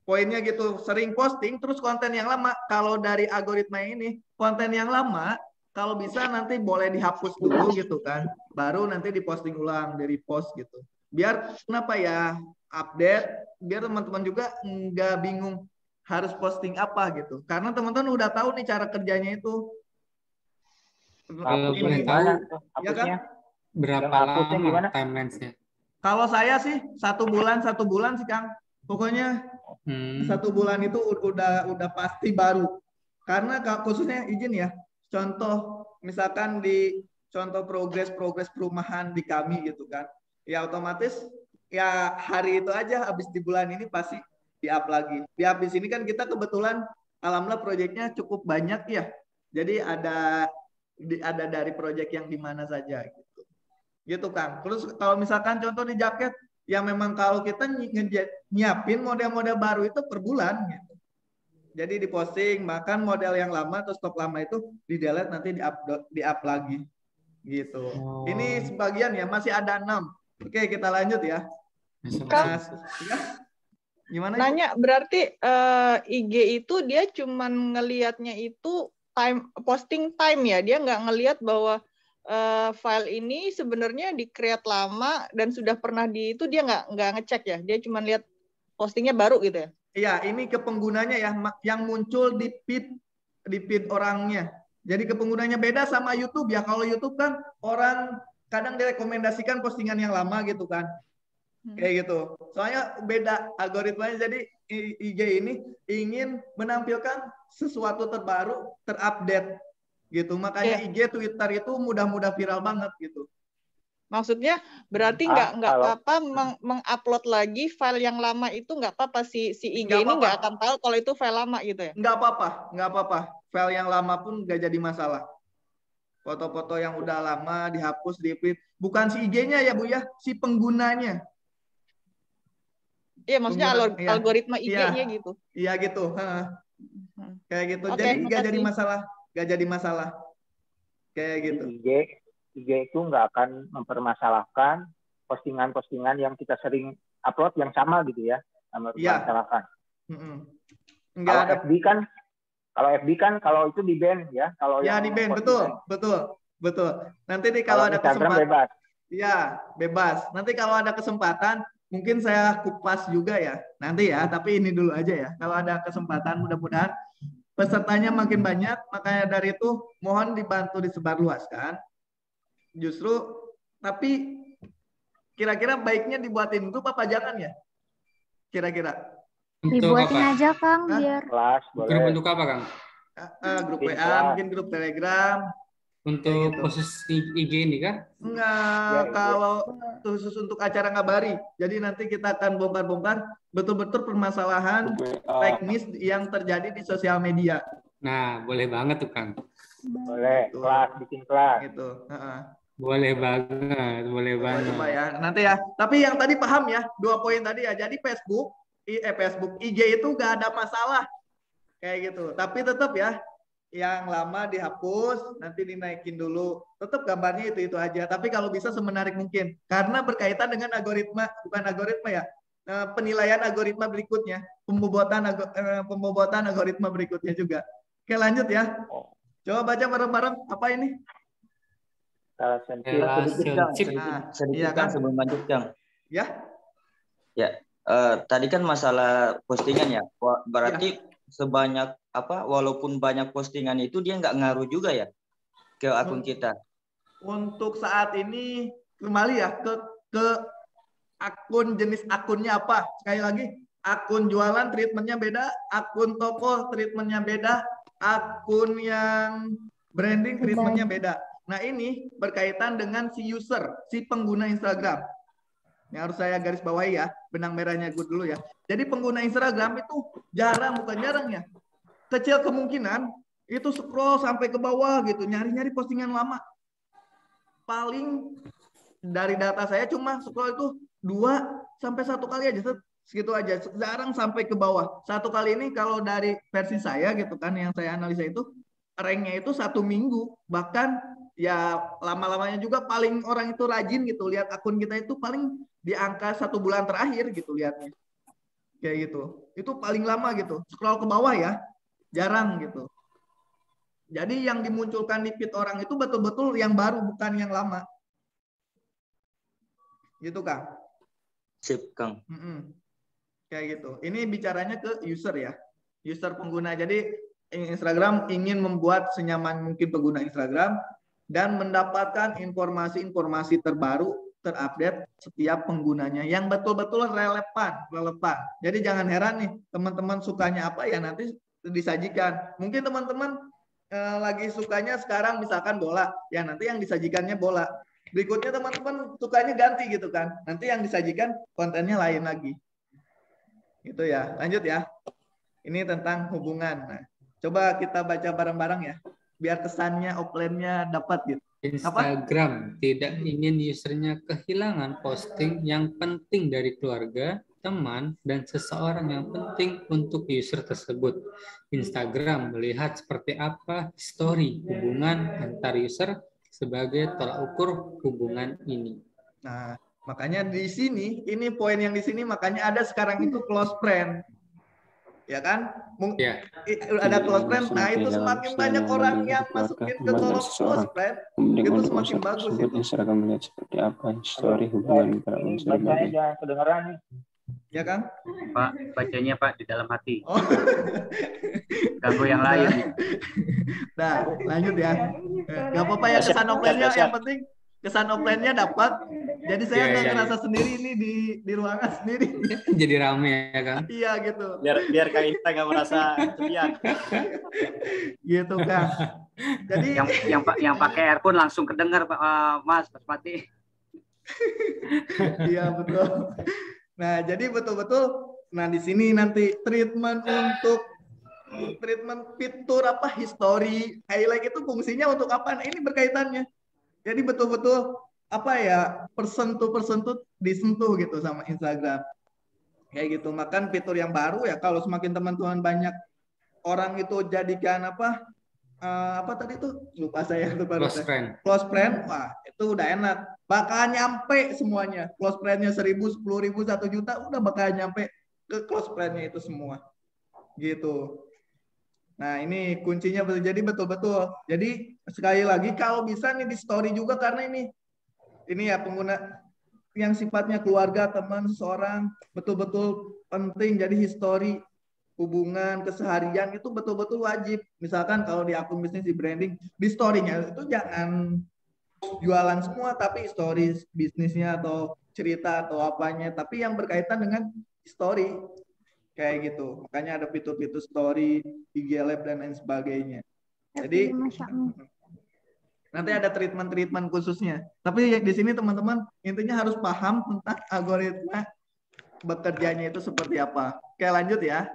poinnya gitu, sering posting, terus konten yang lama. Kalau dari algoritma ini, konten yang lama, kalau bisa nanti boleh dihapus dulu gitu kan. Baru nanti diposting ulang, dari post gitu. Biar kenapa ya, update, biar teman-teman juga nggak bingung harus posting apa gitu. Karena teman-teman udah tahu nih cara kerjanya itu. Kalau boleh tahu, ya kan? berapa lama timeline-nya? Kalau saya sih 1 bulan sih Kang. Pokoknya 1 bulan itu udah pasti baru. Karena khususnya izin ya. Contoh misalkan di contoh progres perumahan di kami gitu kan. Ya otomatis ya hari itu aja habis di bulan ini pasti di-up lagi. Di-up di sini kan kita kebetulan alhamdulillah proyeknya cukup banyak ya. Jadi ada dari proyek yang di mana saja gitu. Gitu Kang. Terus kalau misalkan contoh di jaket yang memang kalau kita nyiapin model-model baru itu per bulan gitu. Jadi diposting, bahkan model yang lama atau stok lama itu di-delete nanti di-up lagi gitu. Ini sebagian ya, masih ada 6. Oke, kita lanjut ya. Kang, Ya. Gimana? nanya berarti IG itu dia cuman ngelihatnya itu posting time ya, dia nggak ngelihat bahwa file ini sebenarnya di-create lama dan sudah pernah itu dia nggak ngecek ya, dia cuma lihat postingnya baru gitu ya? Iya, ini ke penggunanya ya, yang muncul di feed orangnya. Jadi ke penggunanya beda sama YouTube ya. Kalau YouTube kan orang kadang direkomendasikan postingan yang lama gitu kan. Kayak gitu. Soalnya beda algoritmanya. Jadi IG ini ingin menampilkan sesuatu terbaru, terupdate gitu. Makanya IG, Twitter itu mudah-mudah viral banget gitu. Maksudnya berarti nggak apa-apa mengupload lagi file yang lama itu nggak apa-apa, si IG ini nggak akan tahu kalau itu file lama gitu ya? Nggak apa-apa. File yang lama pun nggak jadi masalah. Foto-foto yang udah lama dihapus, di-feed. Bukan si IG-nya ya Bu ya, si penggunanya. Iya, maksudnya algoritma IG-nya gitu. Iya gitu. Kayak gitu. Jadi nggak jadi masalah. Kayak gitu. IG itu nggak akan mempermasalahkan postingan-postingan yang kita sering upload yang sama gitu ya, mempermasalahkan. Kalau FB kan kalau itu di ban ya, kalau ya di ban, betul. Nanti nih kalau ada kesempatan bebas. Iya, bebas. Nanti kalau ada kesempatan mungkin saya kupas juga ya. Nanti ya, tapi ini dulu aja ya. Kalau ada kesempatan mudah-mudahan pesertanya makin banyak, makanya dari itu mohon dibantu disebarluaskan. Justru, tapi kira-kira baiknya dibuatin grup apa jangan ya? Kira-kira. Dibuatin aja Kang, biar. Kelas, boleh. Grup untuk apa Kang? Grup WA, mungkin grup Telegram. Untuk khusus IG ini kah? Enggak, kalau khusus untuk acara ngabari. Jadi nanti kita akan bongkar-bongkar betul-betul permasalahan teknis yang terjadi di sosial media. Nah, boleh banget tuh Kang. Boleh, kelas, bikin kelas. Gitu. Boleh banget. Coba ya, nanti ya. Tapi yang tadi paham ya, 2 poin tadi ya. Jadi Facebook, IG itu nggak ada masalah. Kayak gitu. Tapi tetap ya, yang lama dihapus, nanti dinaikin dulu. Tetap gambarnya itu aja. Tapi kalau bisa semenarik mungkin. Karena berkaitan dengan algoritma, bukan algoritma ya, penilaian algoritma berikutnya. Pembobotan algoritma berikutnya juga. Oke, lanjut ya. Coba baca bareng-bareng. Apa ini? Sedikit kan sebelum lanjut Kang. Ya. Tadi kan masalah postingan ya. Berarti sebanyak walaupun banyak postingan itu dia nggak ngaruh juga ya ke akun kita. Untuk saat ini kembali ya ke akun, jenis akunnya apa. Sekali lagi, akun jualan treatmentnya beda, akun toko treatmentnya beda, akun yang branding treatmentnya beda. Nah ini berkaitan dengan si user, si pengguna Instagram. Yang harus saya garis bawahi ya, benang merahnya gue dulu ya. Jadi pengguna Instagram itu bukan jarang ya. Kecil kemungkinan itu scroll sampai ke bawah gitu, nyari-nyari postingan lama. Paling dari data saya cuma scroll itu 2 sampai 1 kali aja, segitu aja. Jarang sampai ke bawah. 1 kali ini kalau dari versi saya gitu kan, yang saya analisa itu ranknya itu 1 minggu, bahkan ya lama-lamanya juga paling orang itu rajin gitu lihat akun kita itu paling di angka 1 bulan terakhir gitu lihatnya, kayak gitu. Itu paling lama gitu, scroll ke bawah ya, jarang gitu. Jadi yang dimunculkan di feed orang itu betul-betul yang baru, bukan yang lama, gitu Kang. Sip Kang. Kayak gitu. Ini bicaranya ke user ya, user pengguna. Jadi Instagram ingin membuat senyaman mungkin pengguna Instagram dan mendapatkan informasi-informasi terbaru, terupdate setiap penggunanya yang betul-betul relevan. Jadi jangan heran nih teman-teman sukanya apa ya nanti disajikan. Mungkin teman-teman lagi sukanya sekarang misalkan bola, ya nanti yang disajikannya bola. Berikutnya teman-teman sukanya ganti gitu kan. Nanti yang disajikan kontennya lain lagi. Gitu ya. Lanjut ya. Ini tentang hubungan. Nah, coba kita baca bareng-bareng ya. Biar kesannya offline-nya dapat gitu. Instagram tidak ingin usernya kehilangan posting yang penting dari keluarga, teman, dan seseorang yang penting untuk user tersebut. Instagram melihat seperti apa story hubungan antar user sebagai tolak ukur hubungan ini. Nah, makanya di sini, ini poin yang di sini, makanya ada sekarang itu close friend. Ya kan? Ya. Ada close friend, nah itu semakin banyak orang yang masukin ke kolom close friend, itu semakin bagus. Instagram melihat seperti apa story hubungan antara user. Bacanya jangan kedengeran nih. Ya kan? Pak, bacanya Pak di dalam hati. Oh. Ganggu yang lain. Nah, lanjut ya. Gak apa-apa ya kesan offline-nya, yang penting kesan offline-nya dapat. Jadi saya nggak ngerasa sendiri ini di ruangan sendiri. Jadi rame ya kan? Iya gitu. Biar Kak Inta nggak merasa kesepian. Gitu kan. Jadi yang pakai earphone langsung kedengar Pak Mas Pati. Iya betul. Nah jadi betul-betul. Nah di sini nanti treatment fitur apa history highlight itu fungsinya untuk apa? Nah, ini berkaitannya. Jadi betul-betul apa ya person to disentuh gitu sama Instagram kayak gitu. Makan fitur yang baru ya kalau semakin teman-teman banyak orang itu jadikan apa tadi tuh lupa saya tuh close friend, wah itu udah enak, bakal nyampe semuanya close friendnya 1.000, 10.000, 1 juta udah bakal nyampe ke close friendnya itu semua gitu. Nah ini kuncinya jadi betul-betul. Jadi sekali lagi kalau bisa nih di story juga karena ini ya pengguna yang sifatnya keluarga, teman, seseorang betul-betul penting. Jadi history, hubungan, keseharian itu betul-betul wajib. Misalkan kalau di akun bisnis di branding, di story-nya itu jangan jualan semua, tapi story bisnisnya atau cerita atau apanya, tapi yang berkaitan dengan story. Kayak gitu. Makanya ada fitur-fitur story, IG Lab, dan lain sebagainya. Jadi nanti ada treatment khususnya. Tapi di sini teman-teman intinya harus paham tentang algoritma bekerjanya itu seperti apa. Oke lanjut ya.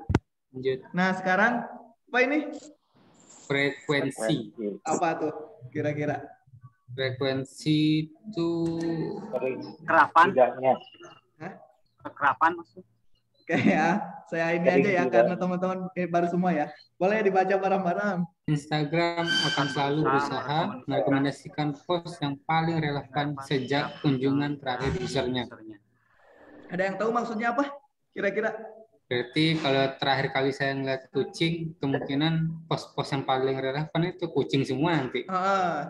Lanjut. Nah sekarang apa ini? Frekuensi. Apa tuh kira-kira? Frekuensi itu kerapan. Kerapan maksud. Oke ya, saya ini aja ya karena teman-teman baru semua ya. Boleh dibaca bareng-bareng. Instagram akan selalu berusaha merekomendasikan post yang paling relevan sejak kunjungan terakhir usernya. Ada yang tahu maksudnya apa? Kira-kira? Berarti kalau terakhir kali saya ngeliat kucing, kemungkinan post-post yang paling relevan itu kucing semua nanti.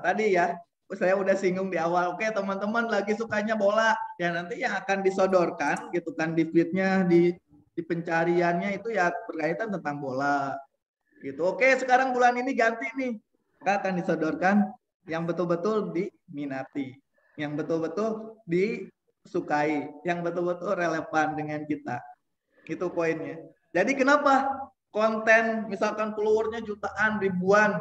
Tadi ya, saya udah singgung di awal. Oke, teman-teman lagi sukanya bola, ya nanti yang akan disodorkan gitu kan di feed-nya, di pencariannya itu ya berkaitan tentang bola. Gitu. Oke, sekarang bulan ini ganti nih. Kita akan disodorkan yang betul-betul diminati, yang betul-betul disukai, yang betul-betul relevan dengan kita. Itu poinnya. Jadi kenapa konten misalkan followernya jutaan, ribuan,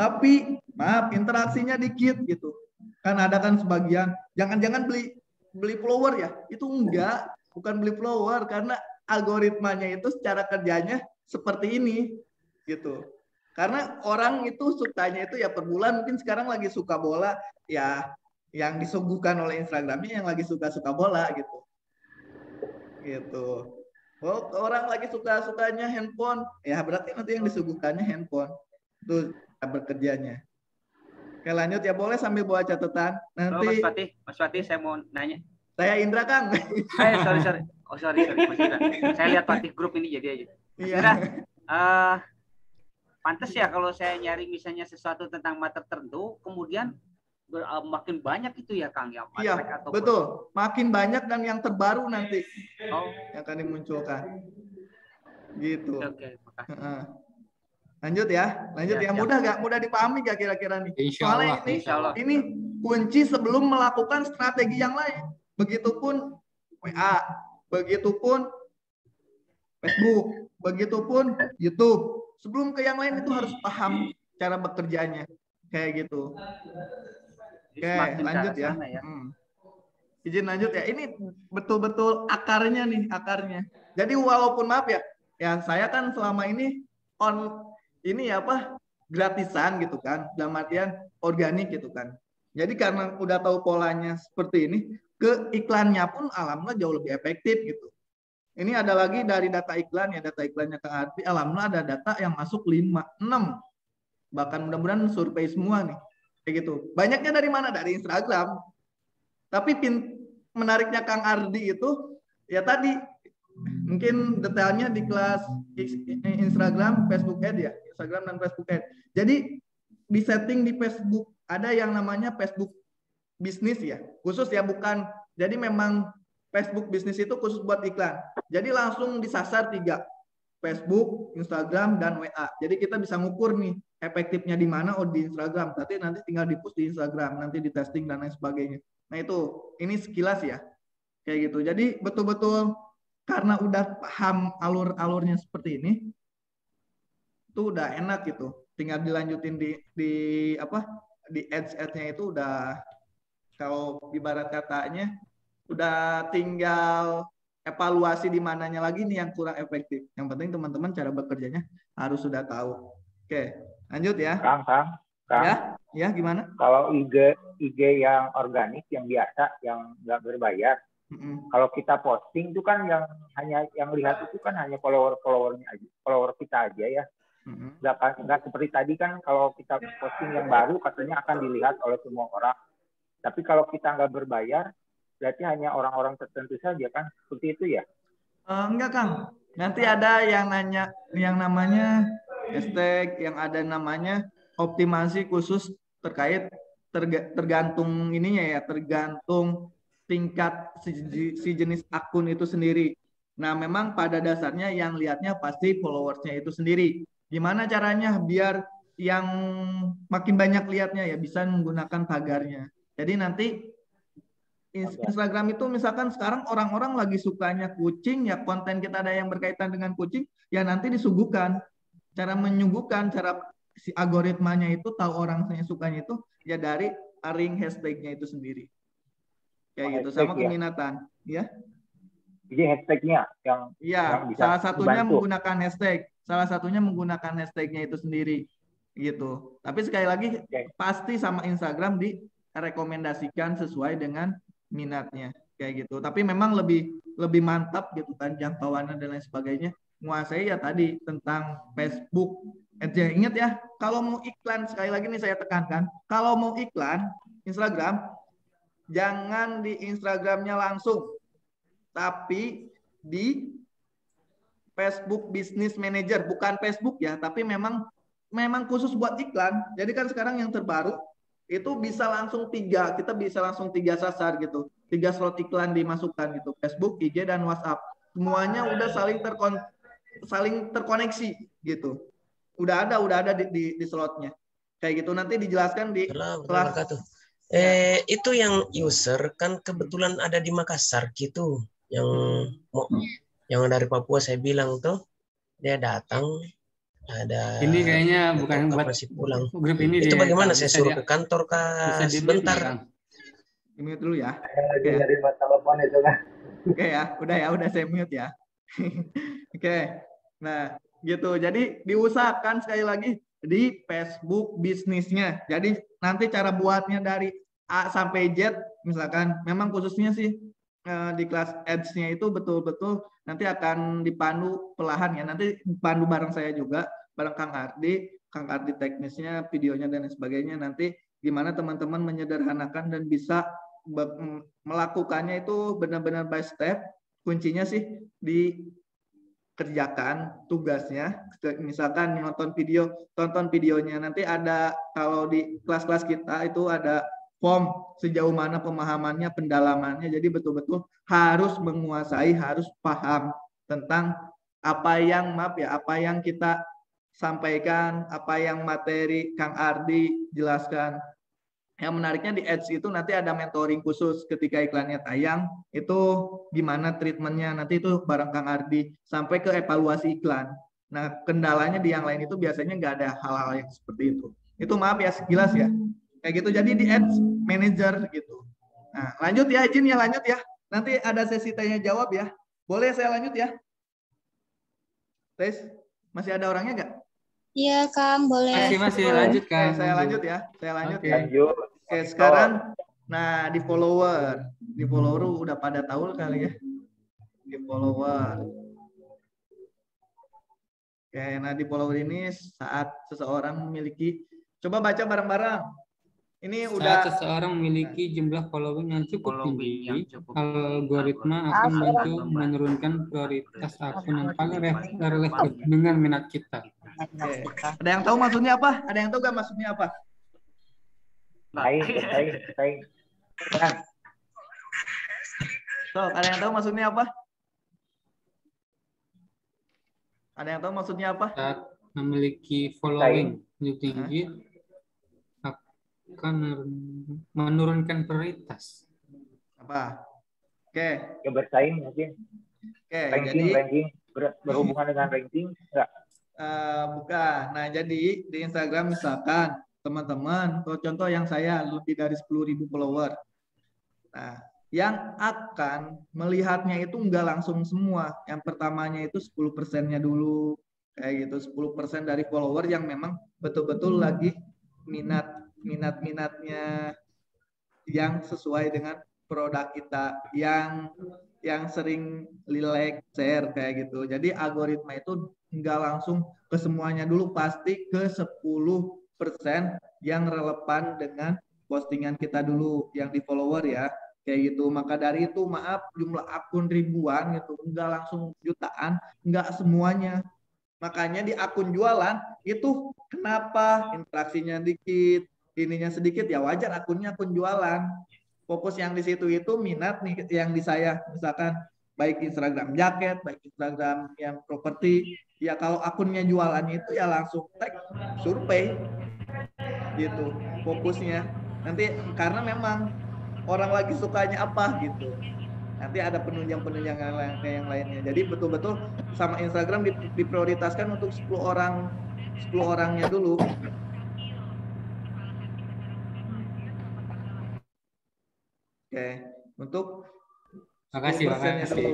tapi maaf interaksinya dikit gitu. Kan ada kan sebagian, jangan-jangan beli follower ya. Itu enggak, bukan beli follower karena algoritmanya itu secara kerjanya seperti ini gitu. Karena orang itu sukanya itu ya per bulan, mungkin sekarang lagi suka bola ya yang disuguhkan oleh Instagramnya yang lagi suka-suka bola gitu. Gitu. Oh, orang lagi suka-sukanya handphone, ya berarti nanti yang disuguhkannya handphone. Itu bekerjanya. Oke lanjut ya, boleh sambil bawa catatan. Nanti Mas Fatih saya mau nanya. Saya Indra Kang. Sorry. Oh sorry Mas Indra. Saya lihat Fatih grup ini jadi aja. Iya. Indra, pantas ya kalau saya nyari misalnya sesuatu tentang materi tertentu, kemudian makin banyak itu ya Kang ya. Iya, betul. Makin banyak dan yang terbaru nanti yang akan dimunculkan. Gitu. Oke, makasih. Lanjut ya. Mudah dipahami gak kira-kira nih? Insya Allah. Soalnya ini kunci sebelum melakukan strategi yang lain. Begitupun WA, begitupun Facebook, begitupun YouTube. Sebelum ke yang lain itu harus paham cara bekerjanya. Kayak gitu. Oke, lanjut ya. Izin lanjut ya. Ini betul-betul akarnya nih, akarnya. Jadi walaupun maaf ya, saya kan selama ini gratisan gitu kan, dalam artian organik gitu kan. Jadi karena udah tahu polanya seperti ini, ke iklannya pun alhamdulillah jauh lebih efektif gitu. Ini ada lagi dari data iklan ya, data iklannya Kang Ardi, alhamdulillah ada data yang masuk 5, 6. Bahkan mudah-mudahan survei semua nih. Kayak gitu. Banyaknya dari mana? Dari Instagram. Tapi menariknya Kang Ardi itu ya tadi mungkin detailnya di kelas Instagram, Facebook Ad ya, Instagram dan Facebook Ad. Jadi di setting di Facebook ada yang namanya Facebook bisnis ya, khusus ya, bukan. Jadi memang Facebook bisnis itu khusus buat iklan. Jadi langsung disasar 3, Facebook, Instagram, dan WA. Jadi kita bisa ngukur nih efektifnya di mana. Di Instagram. Nanti tinggal di-push di Instagram, nanti di testing dan lain sebagainya. Nah itu, ini sekilas ya, kayak gitu. Jadi betul-betul karena udah paham alur-alurnya seperti ini, itu udah enak gitu. Tinggal dilanjutin di ads-nya itu udah, kalau ibarat katanya udah tinggal evaluasi di mananya lagi nih yang kurang efektif. Yang penting teman-teman cara bekerjanya harus sudah tahu. Oke, lanjut ya. Kang. Ya, gimana? Kalau IG yang organik, yang biasa, yang nggak berbayar, kalau kita posting itu kan yang lihat itu kan hanya follower-followernya aja, follower kita aja ya. Nggak seperti tadi kan, kalau kita posting yang baru katanya akan dilihat oleh semua orang. Tapi kalau kita nggak berbayar, berarti hanya orang-orang tertentu saja kan, seperti itu ya? Enggak Kang, nanti ada yang namanya hashtag, yang ada namanya optimasi khusus terkait tergantung ininya ya, tergantung tingkat si jenis akun itu sendiri. Nah memang pada dasarnya yang lihatnya pasti followersnya itu sendiri. Gimana caranya biar yang makin banyak lihatnya ya, bisa menggunakan tagarnya. Jadi nanti Instagram itu misalkan sekarang orang-orang lagi sukanya kucing ya, konten kita ada yang berkaitan dengan kucing ya, nanti disuguhkan. Cara menyuguhkan, cara si algoritmanya itu tahu orang sukanya itu ya dari ring hashtagnya itu sendiri. Kayak gitu, sama keminatan ya. Jadi hashtagnya yang bisa salah satunya dibantu. Menggunakan hashtag. Salah satunya menggunakan hashtagnya itu sendiri gitu. Tapi sekali lagi pasti sama Instagram direkomendasikan sesuai dengan minatnya kayak gitu. Tapi memang lebih mantap gitu kan, jangkauannya dan lain sebagainya. Menguasai ya tadi tentang Facebook. Ingat ya, kalau mau iklan, sekali lagi nih saya tekankan, kalau mau iklan Instagram, jangan di Instagramnya langsung, tapi di Facebook Business Manager, bukan Facebook ya, tapi memang khusus buat iklan. Jadi kan sekarang yang terbaru itu bisa langsung 3, kita bisa langsung 3 sasar gitu, 3 slot iklan dimasukkan gitu, Facebook, IG, dan WhatsApp. Semuanya udah saling terkoneksi gitu. Udah ada di slotnya. Kayak gitu, nanti dijelaskan di kelas. Itu yang user kan kebetulan ada di Makassar gitu. Yang dari Papua saya bilang tuh, dia datang ada. Ini kayaknya bukan buat pulang. Grup ini itu bagaimana saya suruh ke kantor kah sebentar? Mute dulu ya. Lagi dari telepon itu kan. Oke ya, udah saya mute ya. Oke. Nah, gitu. Jadi diusahakan sekali lagi di Facebook bisnisnya. Jadi nanti cara buatnya dari A sampai Z misalkan, memang khususnya sih di kelas ads-nya itu betul-betul nanti akan dipandu pelahan ya. Nanti dipandu bareng saya juga, bareng Kang Ardi teknisnya, videonya dan sebagainya. Nanti gimana teman-teman menyederhanakan dan bisa melakukannya itu benar-benar by step. Kuncinya sih dikerjakan tugasnya. Misalkan tonton videonya. Nanti ada, kalau di kelas-kelas kita itu ada form sejauh mana pemahamannya, pendalamannya. Jadi betul-betul harus menguasai, harus paham tentang apa yang kita sampaikan, apa yang materi Kang Ardi jelaskan. Yang menariknya di Ads itu nanti ada mentoring khusus ketika iklannya tayang, itu gimana treatmentnya, nanti itu bareng Kang Ardi, sampai ke evaluasi iklan. Nah, kendalanya di yang lain itu biasanya nggak ada hal-hal yang seperti itu. Itu maaf ya, sekilas ya. Kayak gitu, jadi di Ads Manager gitu. Nah, lanjut ya, izin ya lanjut ya. Nanti ada sesi tanya jawab ya. Boleh saya lanjut ya? Tes, masih ada orangnya nggak? Iya, Kang, boleh. Masih lanjut, Kang. Saya lanjut ya. Saya lanjut Oke. ya. Lanjut. Oke, sekarang nah di follower udah pada tahu kali ya. Di follower. Oke, nah di follower ini saat seseorang memiliki, coba baca bareng-bareng. Ini udah seseorang memiliki jumlah following yang cukup tinggi, algoritma akan membantu menurunkan prioritas akun yang paling relevan dengan minat kita. Oke. Ada yang tahu maksudnya apa? Ada yang tahu gak maksudnya apa? Saing. So, ada yang tahu maksudnya apa? Ada yang tahu maksudnya apa? Saat memiliki following yang tinggi akan menurunkan prioritas. Apa? Oke. Ya bersaing mungkin. Oke, ranking berhubungan dengan ranking enggak? Bukan. Nah, jadi di Instagram misalkan teman-teman, contoh yang saya lebih dari 10.000 follower. Nah, yang akan melihatnya itu enggak langsung semua. Yang pertamanya itu 10%-nya dulu. Kayak gitu, 10% dari follower yang memang betul-betul lagi minatnya yang sesuai dengan produk kita, yang sering like, share kayak gitu. Jadi algoritma itu nggak langsung ke semuanya dulu, pasti ke 10% yang relevan dengan postingan kita dulu yang di follower ya, kayak gitu. Maka dari itu maaf, jumlah akun ribuan gitu, nggak langsung jutaan, nggak semuanya. Makanya di akun jualan itu kenapa interaksinya dikit, ininya sedikit, ya wajar, akunnya akun jualan. Fokus yang di situ itu minat nih yang di saya, misalkan baik Instagram jaket, baik Instagram yang properti, ya kalau akunnya jualannya itu ya langsung tag survei gitu fokusnya. Nanti karena memang orang lagi sukanya apa gitu. Nanti ada penunjang yang lainnya. Jadi betul-betul sama Instagram diprioritaskan untuk 10 orangnya dulu. Oke, untuk 10%-nya dulu.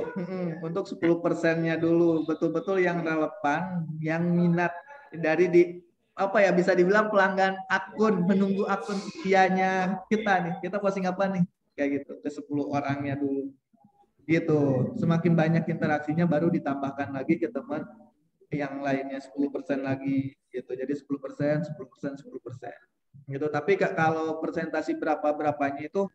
Untuk 10%-nya dulu, betul-betul yang relevan, yang minat dari apa ya, bisa dibilang pelanggan akun, menunggu akun setianya kita nih. Kita posting apa nih? Kayak gitu, ke 10 orangnya dulu. Gitu. Semakin banyak interaksinya baru ditambahkan lagi ke teman yang lainnya 10% lagi gitu. Jadi 10%, 10%, 10%. Gitu. Tapi kalau presentasi berapanya itu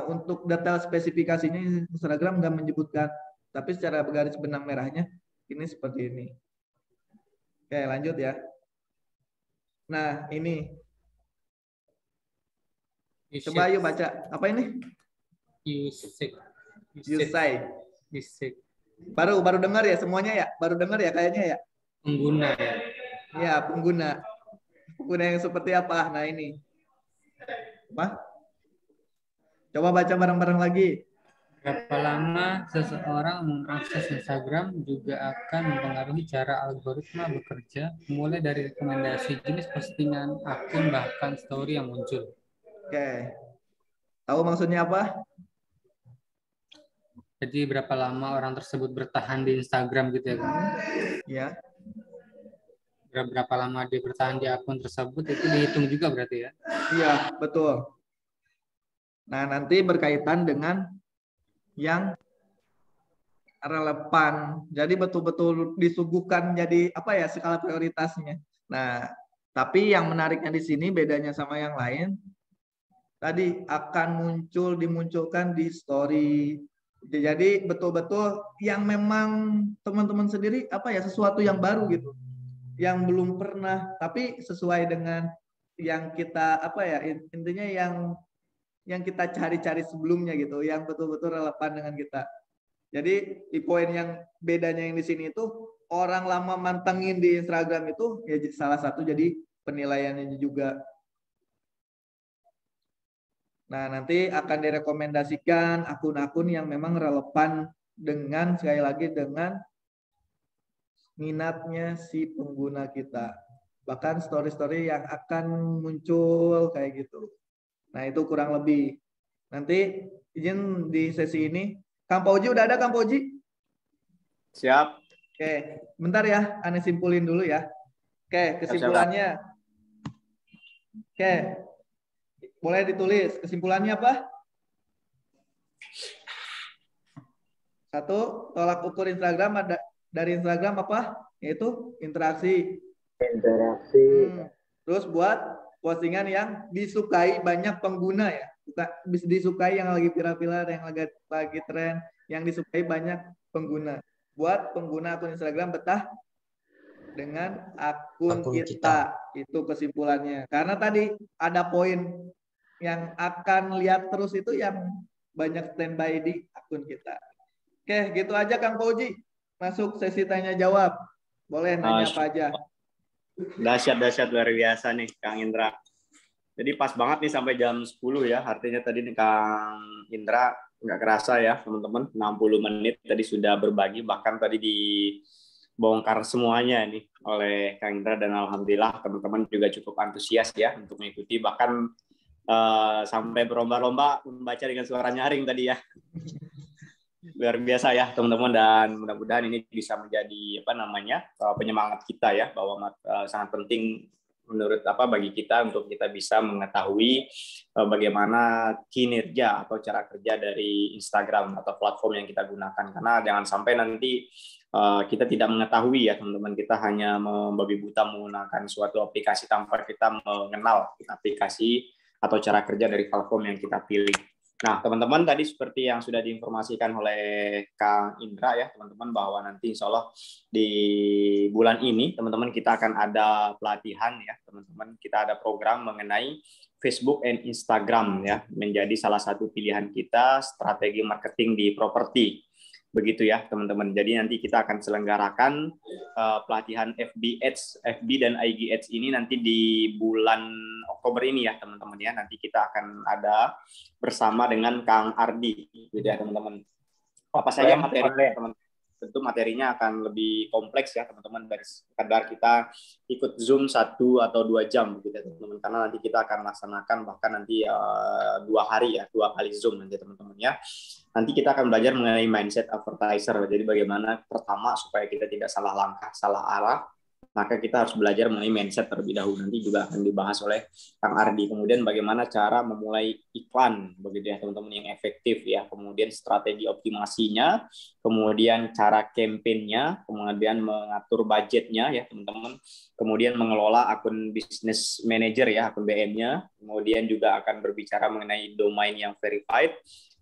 untuk detail spesifikasinya Instagram nggak menyebutkan, tapi secara garis benang merahnya ini seperti ini. Oke, lanjut ya. Nah, ini. Coba yuk baca. Apa ini? Usai. Baru dengar ya semuanya ya? Baru dengar ya kayaknya ya? Pengguna. Ya, pengguna. Pengguna yang seperti apa? Nah, ini. Apa? Coba baca bareng-bareng lagi. Berapa lama seseorang mengakses Instagram juga akan mempengaruhi cara algoritma bekerja, mulai dari rekomendasi jenis postingan, akun, bahkan story yang muncul. Oke. Tahu maksudnya apa? Jadi berapa lama orang tersebut bertahan di Instagram gitu ya kan? Ya. Berapa lama dia bertahan di akun tersebut itu dihitung juga berarti ya? Iya, betul. Nah, nanti berkaitan dengan yang relevan. Jadi betul-betul disuguhkan jadi apa ya, skala prioritasnya. Nah, tapi yang menariknya di sini bedanya sama yang lain, tadi akan dimunculkan di story. Jadi betul-betul yang memang teman-teman sendiri apa ya, sesuatu yang baru gitu, yang belum pernah, tapi sesuai dengan yang kita apa ya, intinya yang kita cari-cari sebelumnya gitu, yang betul-betul relevan dengan kita. Jadi di poin yang bedanya yang di sini itu, orang lama mantengin di Instagram itu ya salah satu jadi penilaiannya juga. Nah, nanti akan direkomendasikan akun-akun yang memang relevan dengan, sekali lagi, dengan minatnya si pengguna kita. Bahkan story-story yang akan muncul kayak gitu. Nah, itu kurang lebih. Nanti izin di sesi ini. Kang Pauji udah ada, Kang Pauji? Siap. Oke, bentar ya, Ane simpulin dulu ya. Oke, kesimpulannya. Oke, boleh ditulis. Kesimpulannya apa? 1, tolak ukur Instagram dari Instagram apa? Yaitu interaksi. Terus buat postingan yang disukai banyak pengguna ya. Bisa disukai yang lagi viral-viral, yang lagi tren, yang disukai banyak pengguna. Buat pengguna akun Instagram betah dengan akun kita. Itu kesimpulannya. Karena tadi ada poin yang akan lihat terus itu yang banyak standby di akun kita. Oke, gitu aja Kang Pauji. Masuk sesi tanya jawab. Boleh nanya apa aja. Dahsyat luar biasa nih Kang Indra. Jadi pas banget nih sampai jam 10 ya. Artinya tadi nih Kang Indra nggak kerasa ya teman-teman. 60 menit tadi sudah berbagi. Bahkan tadi dibongkar semuanya nih oleh Kang Indra. Dan alhamdulillah teman-teman juga cukup antusias ya untuk mengikuti. Bahkan sampai berlomba-lomba membaca dengan suara nyaring tadi ya. Luar biasa ya teman-teman, dan mudah-mudahan ini bisa menjadi penyemangat kita ya, bahwa sangat penting menurut bagi kita untuk kita bisa mengetahui bagaimana kinerja atau cara kerja dari Instagram atau platform yang kita gunakan, karena jangan sampai nanti kita tidak mengetahui ya teman-teman, kita hanya membabi buta menggunakan suatu aplikasi tanpa kita mengenal aplikasi atau cara kerja dari platform yang kita pilih. Nah, teman-teman tadi seperti yang sudah diinformasikan oleh Kang Indra ya, teman-teman, bahwa nanti insya Allah di bulan ini, teman-teman, kita akan ada pelatihan ya, teman-teman. Kita ada program mengenai Facebook and Instagram ya, menjadi salah satu pilihan kita strategi marketing di properti. Begitu ya, teman-teman. Jadi nanti kita akan selenggarakan pelatihan FB dan IG Ads ini nanti di bulan Oktober ini ya, teman-teman ya. Nanti kita akan ada bersama dengan Kang Ardi, gitu ya, teman-teman. Apa saja materi, teman-teman? Tentu materinya akan lebih kompleks ya, teman-teman, dari sekedar kita ikut Zoom 1 atau 2 jam, gitu ya, teman-teman. Karena nanti kita akan laksanakan bahkan nanti 2 hari ya, 2 kali Zoom nanti, teman-teman ya. Nanti kita akan belajar mengenai mindset advertiser. Jadi bagaimana pertama supaya kita tidak salah langkah, salah arah, maka kita harus belajar mengenai mindset terlebih dahulu. Nanti juga akan dibahas oleh Kang Ardi. Kemudian bagaimana cara memulai iklan, begitu ya teman-teman, yang efektif ya. Kemudian strategi optimasinya, kemudian cara campaign-nya, kemudian mengatur budgetnya ya teman-teman. Kemudian mengelola akun business manager ya, akun BM-nya. Kemudian juga akan berbicara mengenai domain yang verified,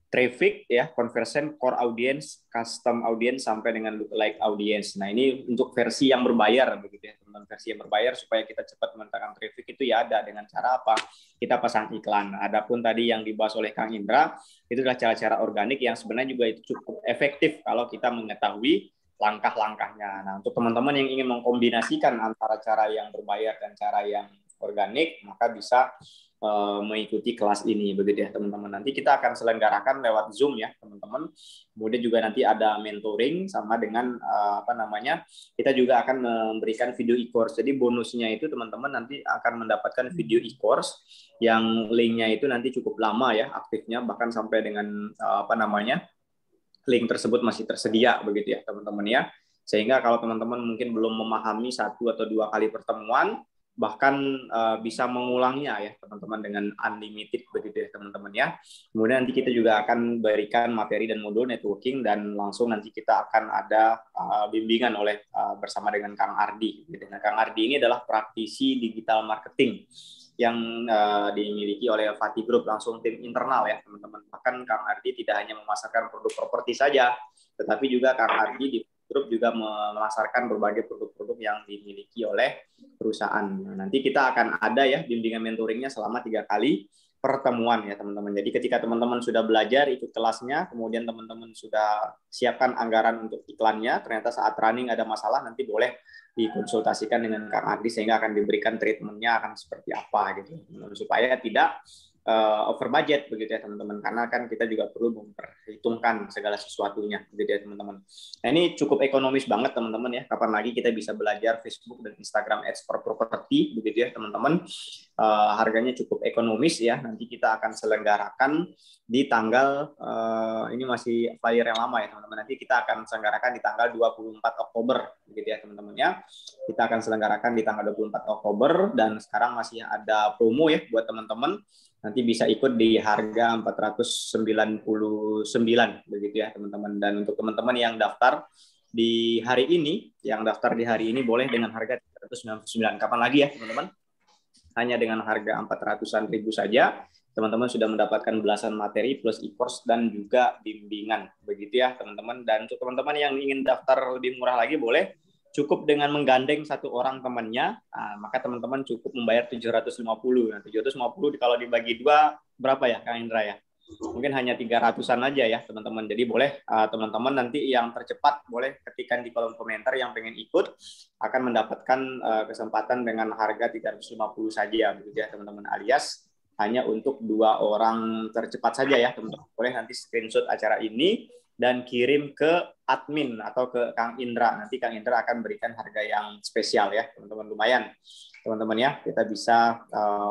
traffic ya, conversion, core audience, custom audience, sampai dengan lookalike audience. Nah, ini untuk versi yang berbayar begitu ya, teman-teman. Versi yang berbayar supaya kita cepat mendatangkan traffic itu ya ada dengan cara apa? Kita pasang iklan. Adapun tadi yang dibahas oleh Kang Indra, itu adalah cara-cara organik yang sebenarnya juga itu cukup efektif kalau kita mengetahui langkah-langkahnya. Nah, untuk teman-teman yang ingin mengkombinasikan antara cara yang berbayar dan cara yang organik, maka bisa mengikuti kelas ini begitu ya teman-teman. Nanti kita akan selenggarakan lewat Zoom ya teman-teman. Kemudian juga nanti ada mentoring sama dengan kita juga akan memberikan video e-course. Jadi bonusnya itu teman-teman nanti akan mendapatkan video e-course yang linknya itu nanti cukup lama ya aktifnya, bahkan sampai dengan link tersebut masih tersedia begitu ya teman-teman ya. Sehingga kalau teman-teman mungkin belum memahami 1 atau 2 kali pertemuan, bahkan bisa mengulangnya ya teman-teman dengan unlimited begitu ya teman-teman ya. Kemudian nanti kita juga akan berikan materi dan modul networking, dan langsung nanti kita akan ada bimbingan oleh bersama dengan Kang Ardi. Nah, Kang Ardi ini adalah praktisi digital marketing yang dimiliki oleh Fati Group, langsung tim internal ya teman-teman. Bahkan Kang Ardi tidak hanya memasarkan produk properti saja, tetapi juga Kang Ardi di grup juga memasarkan berbagai produk-produk yang dimiliki oleh perusahaan. Nah, nanti kita akan ada ya bimbingan mentoringnya selama 3 kali pertemuan ya teman-teman. Jadi ketika teman-teman sudah belajar ikut kelasnya, kemudian teman-teman sudah siapkan anggaran untuk iklannya, ternyata saat running ada masalah, nanti boleh dikonsultasikan dengan Kang Ardi sehingga akan diberikan treatmentnya akan seperti apa gitu, supaya tidak over budget begitu ya teman-teman, karena kan kita juga perlu memperhitungkan segala sesuatunya begitu ya teman-teman. Nah, ini cukup ekonomis banget teman-teman ya. Kapan lagi kita bisa belajar Facebook dan Instagram Ads for Property begitu ya teman-teman. Harganya cukup ekonomis ya. Nanti kita akan selenggarakan di tanggal ini masih flyer yang lama ya teman-teman. Nanti kita akan selenggarakan di tanggal 24 Oktober begitu ya teman-teman ya. Kita akan selenggarakan di tanggal 24 Oktober dan sekarang masih ada promo ya buat teman-teman. Nanti bisa ikut di harga 499 begitu ya teman-teman. Dan untuk teman-teman yang daftar di hari ini, boleh dengan harga 399. Kapan lagi ya teman-teman? Hanya dengan harga 400-an ribu saja, teman-teman sudah mendapatkan belasan materi plus e-course dan juga bimbingan begitu ya teman-teman. Dan untuk teman-teman yang ingin daftar lebih murah lagi, boleh cukup dengan menggandeng satu orang temannya, maka teman-teman cukup membayar 750. Nah, 750 kalau dibagi dua berapa ya Kang Indra ya? Mungkin hanya 300-an aja ya teman-teman. Jadi boleh teman-teman nanti yang tercepat boleh ketikkan di kolom komentar yang pengen ikut akan mendapatkan kesempatan dengan harga 350 saja begitu ya teman-teman, alias hanya untuk 2 orang tercepat saja ya teman-teman. Boleh nanti screenshot acara ini dan kirim ke admin atau ke Kang Indra. Nanti Kang Indra akan berikan harga yang spesial ya, teman-teman. Lumayan, teman-teman ya. Kita bisa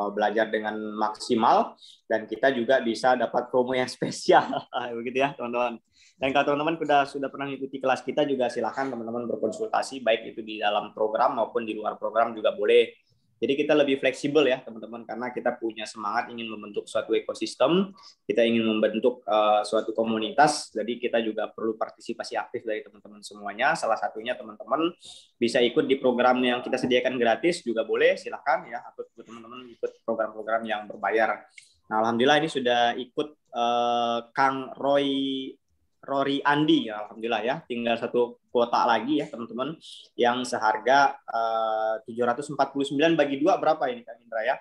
belajar dengan maksimal dan kita juga bisa dapat promo yang spesial. Begitu ya, teman-teman. Dan kalau teman-teman sudah pernah mengikuti kelas kita juga silakan teman-teman berkonsultasi, baik itu di dalam program maupun di luar program juga boleh. Jadi kita lebih fleksibel ya teman-teman, karena kita punya semangat ingin membentuk suatu ekosistem, kita ingin membentuk suatu komunitas, jadi kita juga perlu partisipasi aktif dari teman-teman semuanya. Salah satunya teman-teman bisa ikut di program yang kita sediakan gratis juga boleh, silakan ya, atau teman-teman ikut program-program yang berbayar. Nah, alhamdulillah ini sudah ikut Kang Rory Andi ya, alhamdulillah ya, tinggal satu kuota lagi ya teman-teman yang seharga 749 bagi 2 berapa ini Kang Indra ya,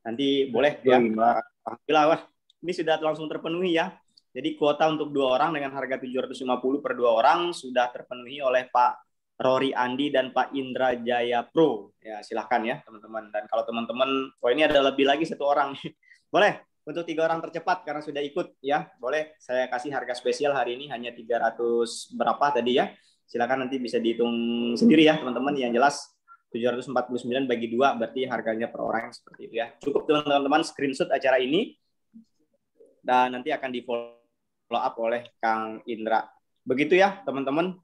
nanti boleh ya. Alhamdulillah, wah ini sudah langsung terpenuhi ya. Jadi kuota untuk 2 orang dengan harga 750 per 2 orang sudah terpenuhi oleh Pak Rory Andi dan Pak Indra Jaya Pro ya, silahkan ya teman-teman. Dan kalau teman-teman, ini ada lebih lagi 1 orang boleh untuk 3 orang tercepat karena sudah ikut ya, boleh saya kasih harga spesial hari ini hanya 300 berapa tadi ya. Silakan nanti bisa dihitung sendiri ya teman-teman. Yang jelas 749 bagi 2 berarti harganya per orang seperti itu ya. Cukup teman-teman screenshot acara ini dan nanti akan di follow up oleh Kang Indra. Begitu ya teman-teman,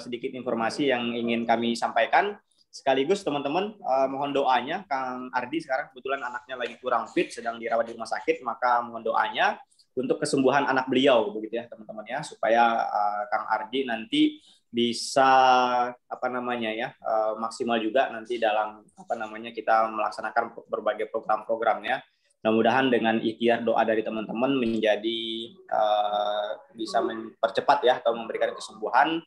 sedikit informasi yang ingin kami sampaikan. Sekaligus teman-teman mohon doanya, Kang Ardi sekarang kebetulan anaknya lagi kurang fit, sedang dirawat di rumah sakit, maka mohon doanya untuk kesembuhan anak beliau begitu ya teman-teman ya, supaya Kang Ardi nanti bisa maksimal juga nanti dalam kita melaksanakan berbagai program-program ya. Mudah-mudahan dengan ikhtiar doa dari teman-teman menjadi bisa mempercepat ya atau memberikan kesembuhan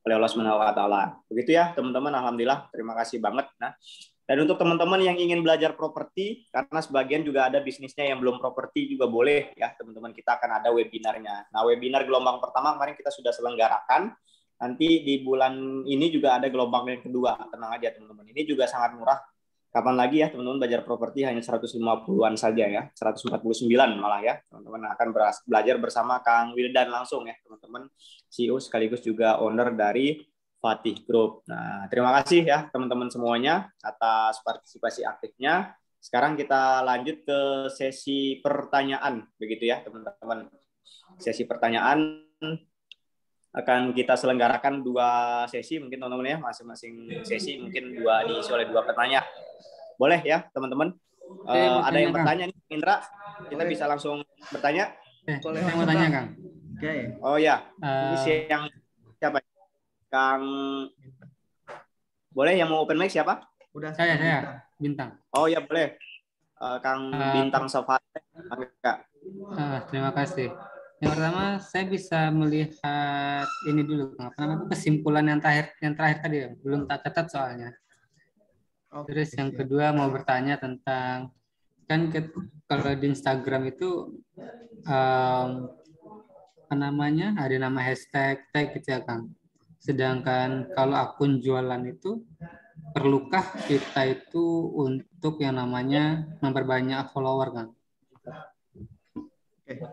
oleh Allah Subhanahu wa taala. Begitu ya teman-teman, alhamdulillah, terima kasih banget. Nah, dan untuk teman-teman yang ingin belajar properti, karena sebagian juga ada bisnisnya yang belum properti juga boleh ya teman-teman, kita akan ada webinarnya. Nah, webinar gelombang pertama kemarin kita sudah selenggarakan. Nanti di bulan ini juga ada gelombang yang kedua. Tenang aja teman-teman. Ini juga sangat murah. Kapan lagi ya teman-teman belajar properti hanya 150-an saja ya. 149 malah ya. Teman-teman akan belajar bersama Kang Wildan langsung ya teman-teman. CEO sekaligus juga owner dari Fatih Group. Nah, terima kasih ya teman-teman semuanya atas partisipasi aktifnya. Sekarang kita lanjut ke sesi pertanyaan begitu ya teman-teman. Sesi pertanyaan akan kita selenggarakan 2 sesi mungkin teman-teman ya, masing-masing sesi mungkin diisi oleh 2 pertanyaan. Boleh ya teman-teman? Ada yang bertanya nih Indra, kita bisa langsung bertanya. Boleh. Saya mau tanya Kang. Oke. Oh ya, ini yang siapa? Kang, boleh yang mau open mic siapa? Udah saya Bintang. Oh ya boleh. Kang Bintang Safari. Terima kasih. Yang pertama saya bisa melihat ini dulu, kesimpulan yang terakhir tadi belum tak catat soalnya. Terus yang kedua mau bertanya tentang kalau di Instagram itu ada nama hashtag tag gitu ya Kang. Sedangkan kalau akun jualan itu perlukah kita itu untuk yang namanya memperbanyak follower Kang? Oke.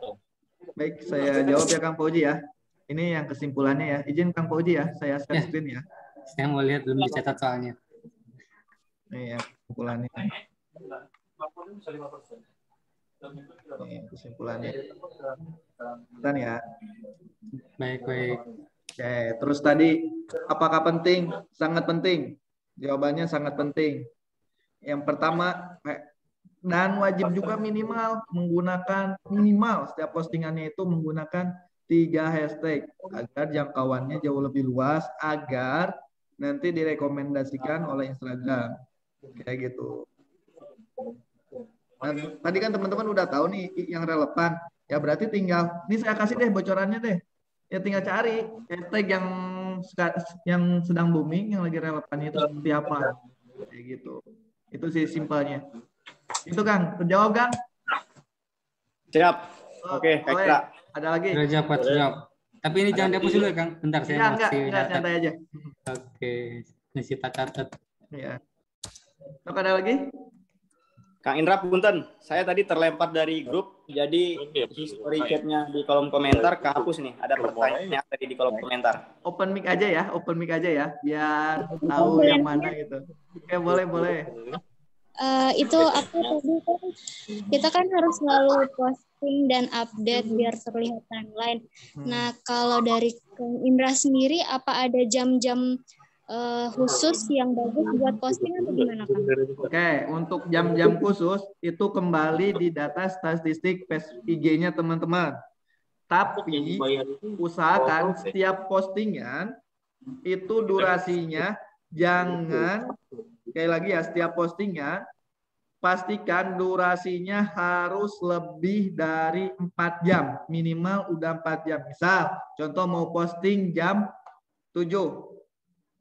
Baik, saya jawab ya Kang Fauzi ya. Ini yang kesimpulannya ya. Izin Kang Fauzi ya, saya share screen ya. Saya mau lihat belum dicatat soalnya. Ini ya kesimpulannya. Ini kesimpulannya. Bentar ya. Baik. Oke, terus tadi apakah penting? Sangat penting. Jawabannya sangat penting. Yang pertama, dan wajib juga minimal setiap postingannya itu menggunakan 3 hashtag agar jangkauannya jauh lebih luas, agar nanti direkomendasikan oleh Instagram. Kayak gitu. Nah, tadi kan teman-teman udah tahu nih yang relevan. Ya berarti tinggal, ini saya kasih deh bocorannya deh. Ya tinggal cari hashtag yang sedang booming, yang lagi relevan itu seperti apa. Kayak gitu. Itu sih simpelnya. Itu Kang, terjawab Kang? Siap. Oke, Kak. Ada lagi? Terjawab. Tapi ini jangan dihapus dulu ya Kang. Bentar saya enggak, santai aja. Oke, masih catat. Iya. Ada lagi? Kang Indra, punten. Saya tadi terlempar dari grup, jadi history chat-nya di kolom komentar kehapus nih. Ada pertanyaan tadi di kolom komentar. Open mic aja ya, biar tahu yang mana gitu. Oke, boleh. Itu aku tadi kan kita kan harus selalu posting dan update biar terlihat timeline. Nah, kalau dari Kang Indra sendiri, apa ada jam-jam khusus yang bagus buat posting atau gimana Kang? Oke, untuk jam-jam khusus itu kembali di data statistik IG-nya teman-teman. Tapi usahakan setiap postingan itu durasinya jangan, sekali lagi ya, setiap postingan pastikan durasinya harus lebih dari 4 jam, minimal udah 4 jam. Misal contoh mau posting jam 7,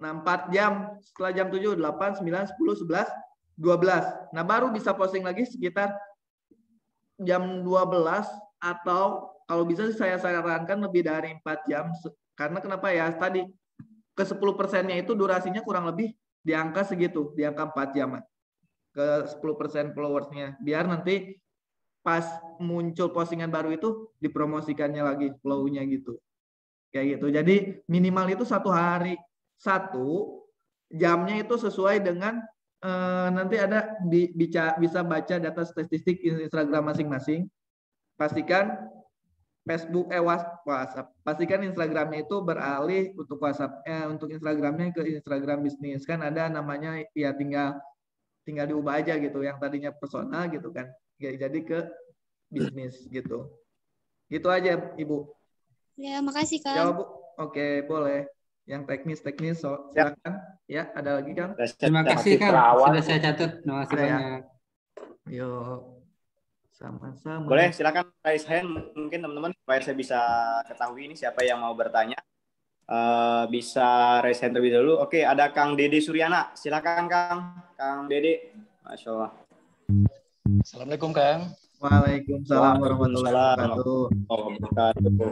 nah 4 jam, setelah jam 7, 8, 9, 10, 11, 12. Nah baru bisa posting lagi sekitar jam 12, atau kalau bisa saya sarankan lebih dari 4 jam. Karena kenapa ya, tadi ke 10%-nya itu durasinya kurang lebih di angka segitu, di angka 4 jam. Ke 10% followersnya, biar nanti pas muncul postingan baru itu dipromosikannya lagi flow-nya gitu. Kayak gitu. Jadi minimal itu 1 hari 1 jamnya itu sesuai dengan nanti ada bisa baca data statistik Instagram masing-masing. Pastikan Facebook WhatsApp. Pastikan Instagramnya itu beralih untuk WhatsApp. Untuk Instagramnya ke Instagram bisnis. Kan ada namanya, ya tinggal diubah aja gitu. Yang tadinya personal gitu kan. Jadi ke bisnis gitu. Gitu aja Ibu. Ya, makasih Kang. Jawab Bu. Oke, boleh. Yang teknis silakan. Ya, ada lagi Kang? Terima kasih Kang. Sudah saya catat. Terima kasih banyak. Yuk. Sama-sama. Boleh, silakan raise hand mungkin teman-teman supaya saya bisa ketahui ini siapa yang mau bertanya. Bisa raise hand terlebih dahulu. Oke, ada Kang Dede Suryana. Silakan Kang Dede. Masya Allah. Assalamualaikum Kang. Waalaikumsalam warahmatullahi wabarakatuh.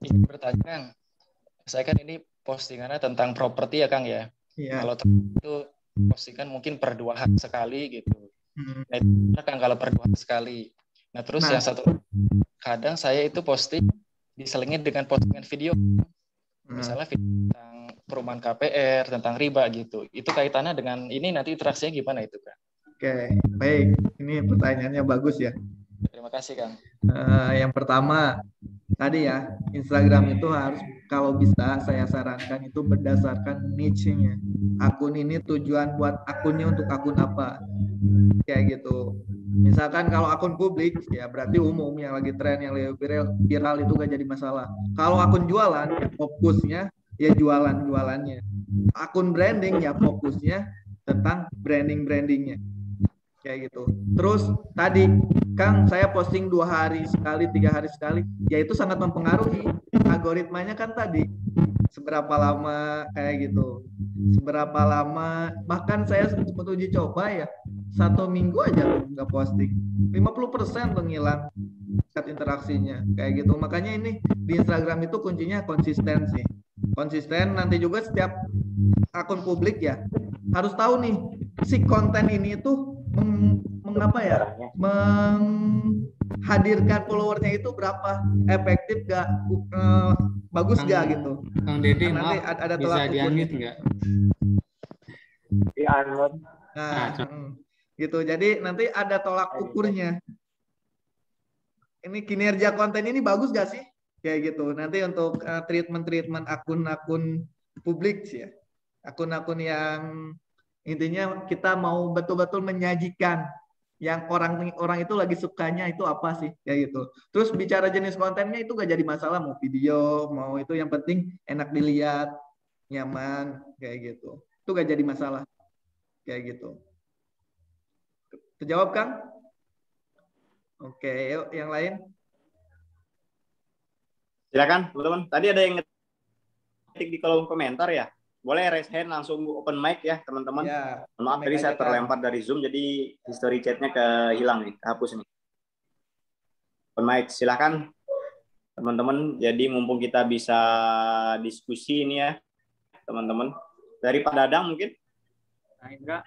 Ingin bertanya Kang, saya kan ini postingannya tentang properti ya Kang ya. Iya. Kalau itu postingan mungkin per 2 hari sekali gitu. Nah, Kang kalau per 2 hari sekali. Nah terus yang satu, kadang saya itu posting diselingin dengan postingan video. Misalnya video tentang perumahan KPR, tentang riba gitu. Itu kaitannya dengan ini, nanti interaksinya gimana itu Kang? Oke, baik. Ini pertanyaannya bagus ya. Terima kasih Kang. Yang pertama, tadi ya, Instagram itu harus, kalau bisa saya sarankan itu berdasarkan niche-nya. Akun ini tujuan buat akunnya untuk akun apa. Kayak gitu. Misalkan kalau akun publik, ya berarti umum, yang lagi tren, yang lagi viral itu gak jadi masalah. Kalau akun jualan, ya fokusnya ya jualannya. Akun branding, ya fokusnya tentang brandingnya. Kayak gitu. Terus tadi Kang, saya posting 2 hari sekali, 3 hari sekali, ya itu sangat mempengaruhi algoritmanya kan tadi. Seberapa lama kayak gitu. Seberapa lama, bahkan saya sempat uji coba ya, 1 minggu aja nggak posting. 50% tuh ngilang interaksinya. Kayak gitu. Makanya ini di Instagram itu kuncinya konsistensi. Konsisten, nanti juga setiap akun publik ya harus tahu nih si konten ini itu hadirkan followernya itu berapa, efektif gak, bagus gak gitu. Kang Dede, nanti maaf, ada bisa tolak di-unmute nggak? Nah, gitu. Jadi nanti ada tolak ukurnya. Ini kinerja konten ini bagus gak sih? Kayak gitu. Nanti untuk treatment akun-akun publik sih ya. Akun-akun yang intinya kita mau betul-betul menyajikan yang orang itu lagi sukanya itu apa sih, kayak gitu. Terus bicara jenis kontennya itu gak jadi masalah, mau video, mau itu, yang penting enak dilihat, nyaman, kayak gitu. Itu gak jadi masalah, kayak gitu. Terjawab, Kang? Oke, yuk yang lain. Silakan, teman-teman. Tadi ada yang ngetik di kolom komentar ya. Boleh raise hand langsung open mic ya, teman-teman. Ya, maaf, tadi saya terlempar dari Zoom, jadi history chatnya kehilang nih, kehapus nih. Open mic, silakan, teman-teman. Jadi mumpung kita bisa diskusi ini ya, teman-teman. Dari Pak Dadang mungkin? Nah, Indra.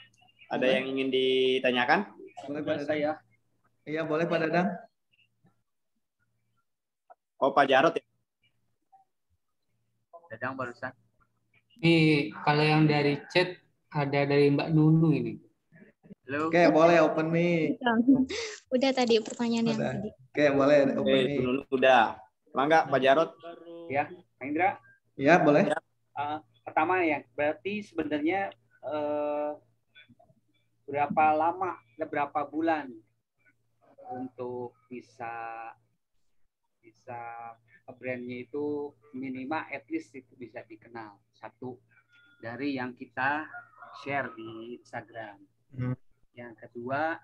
Ada yang ingin ditanyakan? Boleh Pak Dadang. Iya, boleh Pak Dadang. Oh, Pak Jarot ya? Dadang barusan. Ini kalau yang dari chat ada dari Mbak Nunu ini. Halo. Oke, boleh open mic. Udah tadi pertanyaan yang tadi. Oke, boleh open mic. Udah. Mangga Pak Jarot. Ya, Pak Indra. Ya, boleh. Pertama ya, berarti sebenarnya berapa lama, berapa bulan untuk bisa brandnya itu minimal at least itu bisa dikenal. Satu, dari yang kita share di Instagram. Yang kedua,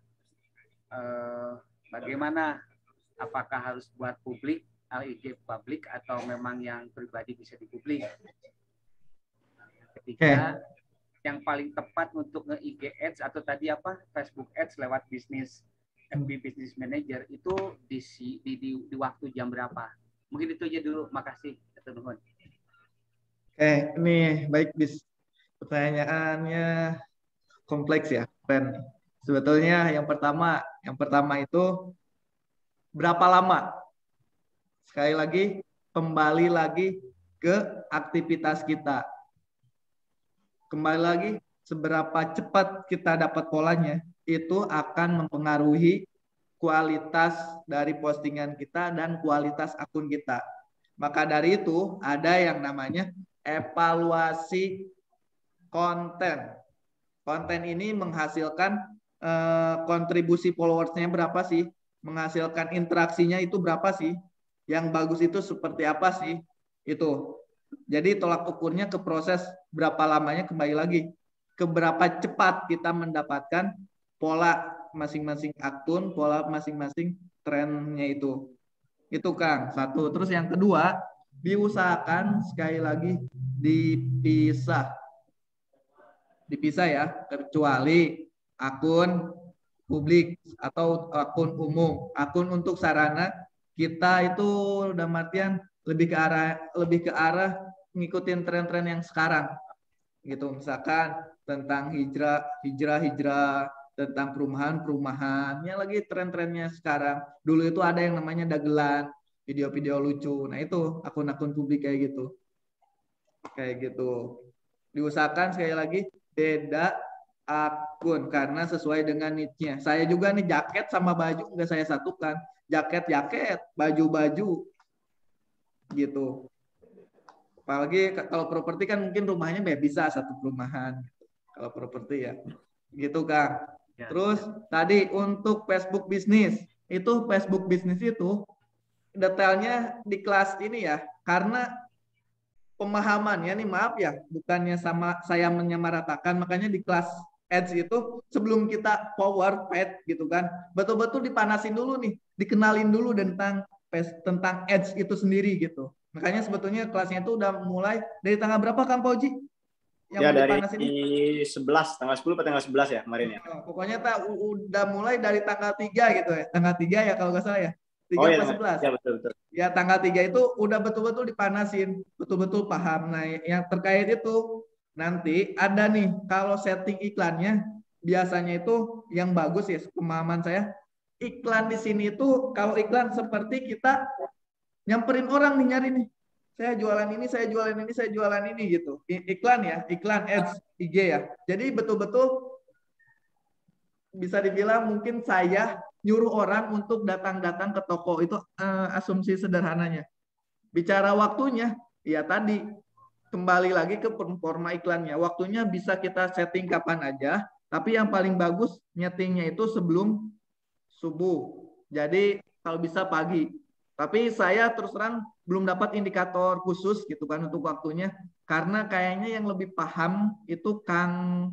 bagaimana, apakah harus buat publik, IG publik, atau memang yang pribadi bisa dipublik. Ketiga, yang paling tepat untuk nge-IG Ads atau tadi apa, Facebook Ads lewat bisnis, FB Business Manager itu di waktu jam berapa? Mungkin itu aja dulu. Makasih. Oke, ini baik, pertanyaannya kompleks ya, Ren. Sebetulnya yang pertama itu berapa lama? Sekali lagi, kembali lagi ke aktivitas kita. Kembali lagi, seberapa cepat kita dapat polanya, itu akan mempengaruhi kualitas dari postingan kita dan kualitas akun kita. Maka dari itu ada yang namanya evaluasi konten. Konten ini menghasilkan kontribusi followersnya berapa sih? Menghasilkan interaksinya itu berapa sih? Yang bagus itu seperti apa sih? Itu. Jadi tolak ukurnya ke proses berapa lamanya, kembali lagi ke berapa cepat kita mendapatkan pola masing-masing akun, pola masing-masing trennya itu. Itu Kang, satu. Terus yang kedua, diusahakan sekali lagi dipisah ya, kecuali akun publik atau akun umum. Akun untuk sarana kita itu udah artian lebih ke arah ngikutin tren-tren yang sekarang gitu. Misalkan tentang hijrah, tentang perumahan-perumahannya lagi tren-trennya sekarang. Dulu itu ada yang namanya dagelan, video-video lucu. Nah, itu akun-akun publik kayak gitu. Kayak gitu. Diusahakan sekali lagi beda akun karena sesuai dengan niche-nya. Saya juga nih jaket sama baju enggak saya satukan. Jaket, baju-baju gitu. Apalagi kalau properti kan mungkin rumahnya bisa satu perumahan. Kalau properti ya. Gitu Kang. Terus tadi untuk Facebook bisnis, itu Facebook bisnis itu detailnya di kelas ini ya, karena pemahamannya nih, maaf ya, bukannya sama saya menyamaratakan, makanya di kelas Ads itu sebelum kita power paid gitu kan, betul-betul dipanasin dulu nih, dikenalin dulu tentang Ads itu sendiri gitu. Makanya sebetulnya kelasnya itu udah mulai dari tanggal berapa Kang Pauji? Yang ya dari 11, tanggal 10 atau tanggal 11 ya kemarin ya. Pokoknya udah mulai dari tanggal 3 gitu ya. Tanggal 3 ya kalau nggak salah ya. 3 ya, 11. Ya betul. Ya tanggal 3 itu udah betul-betul dipanasin. Betul-betul paham. Nah yang terkait itu nanti ada nih kalau setting iklannya biasanya itu yang bagus ya pemahaman saya. iklan di sini itu, kalau iklan seperti kita nyamperin orang nih, nyari nih. Saya jualan ini, saya jualan ini, saya jualan ini gitu. Iklan ya, iklan ads IG ya. Jadi betul-betul bisa dibilang mungkin saya nyuruh orang untuk datang-datang ke toko. Itu asumsi sederhananya. Bicara waktunya, ya tadi kembali lagi ke performa iklannya. Waktunya bisa kita setting kapan aja, tapi yang paling bagus nyetingnya itu sebelum subuh. Jadi kalau bisa pagi. Tapi saya terus terang belum dapat indikator khusus gitu kan untuk waktunya. Karena kayaknya yang lebih paham itu Kang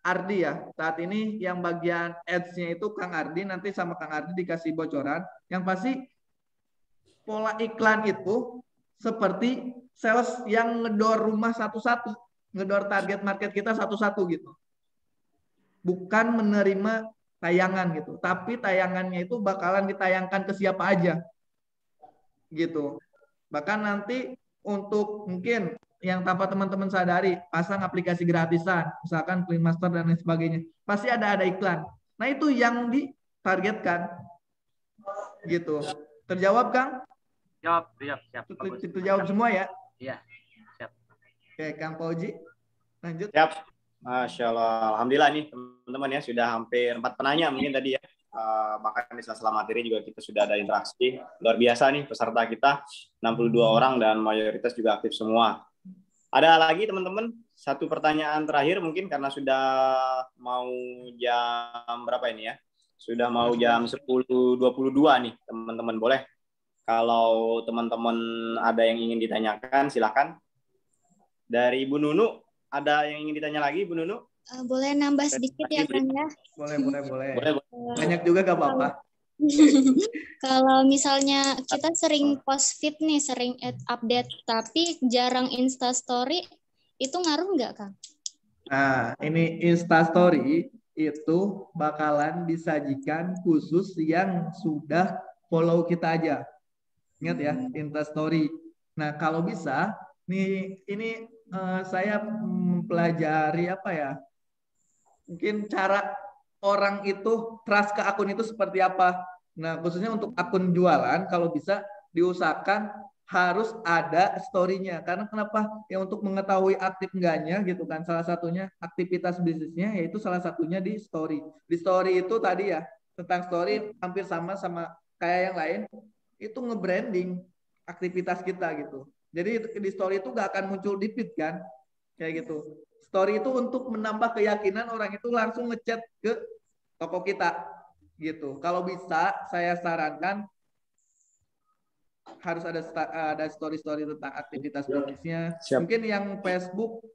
Ardi ya. Saat ini yang bagian ads-nya itu Kang Ardi. Nanti sama Kang Ardi dikasih bocoran. Yang pasti pola iklan itu seperti sales yang ngedor rumah satu-satu. Ngedor target market kita satu-satu gitu. Bukan menerima tayangan gitu. Tapi tayangannya itu bakalan ditayangkan ke siapa aja. Gitu. Bahkan nanti untuk mungkin yang tanpa teman-teman sadari, pasang aplikasi gratisan, misalkan Clean Master dan lain sebagainya, pasti ada iklan. Nah itu yang ditargetkan, gitu. Terjawab Kang? Jawab, siap. Terjawab semua ya? Iya, siap. Oke, Kang Fauji, lanjut. Siap. Masya Allah, alhamdulillah nih teman-teman ya, sudah hampir 4 penanya mungkin tadi ya. Bahkan di sela-sela materi juga kita sudah ada interaksi luar biasa nih peserta kita 62 orang dan mayoritas juga aktif semua. Ada lagi teman-teman satu pertanyaan terakhir mungkin karena sudah mau jam berapa ini ya? Sudah mau jam 10.22 nih teman-teman. Boleh kalau teman-teman ada yang ingin ditanyakan silakan. Dari Ibu Nunu ada yang ingin ditanya lagi Bu Nunu? Boleh nambah sedikit ya Kang ya? Boleh. Banyak juga gak apa-apa. Kalau misalnya kita sering post feed nih, sering update, tapi jarang Insta Story, itu ngaruh nggak Kang? Nah, ini Insta Story itu bakalan disajikan khusus yang sudah follow kita aja. Ingat ya, Insta Story. Nah, kalau bisa, nih ini saya mempelajari apa ya? Mungkin cara orang itu trust ke akun itu seperti apa. Nah, khususnya untuk akun jualan, kalau bisa diusahakan harus ada story-nya. Karena kenapa? Ya untuk mengetahui aktif enggaknya gitu kan. Salah satunya aktivitas bisnisnya yaitu salah satunya di story. Di story itu tadi ya, tentang story hampir sama kayak yang lain. Itu nge-branding aktivitas kita gitu. Jadi di story itu gak akan muncul di feed kan. Kayak gitu. Story itu untuk menambah keyakinan orang itu langsung ngechat ke toko kita gitu. Kalau bisa saya sarankan harus ada story-story tentang aktivitas bisnisnya. Mungkin yang Facebook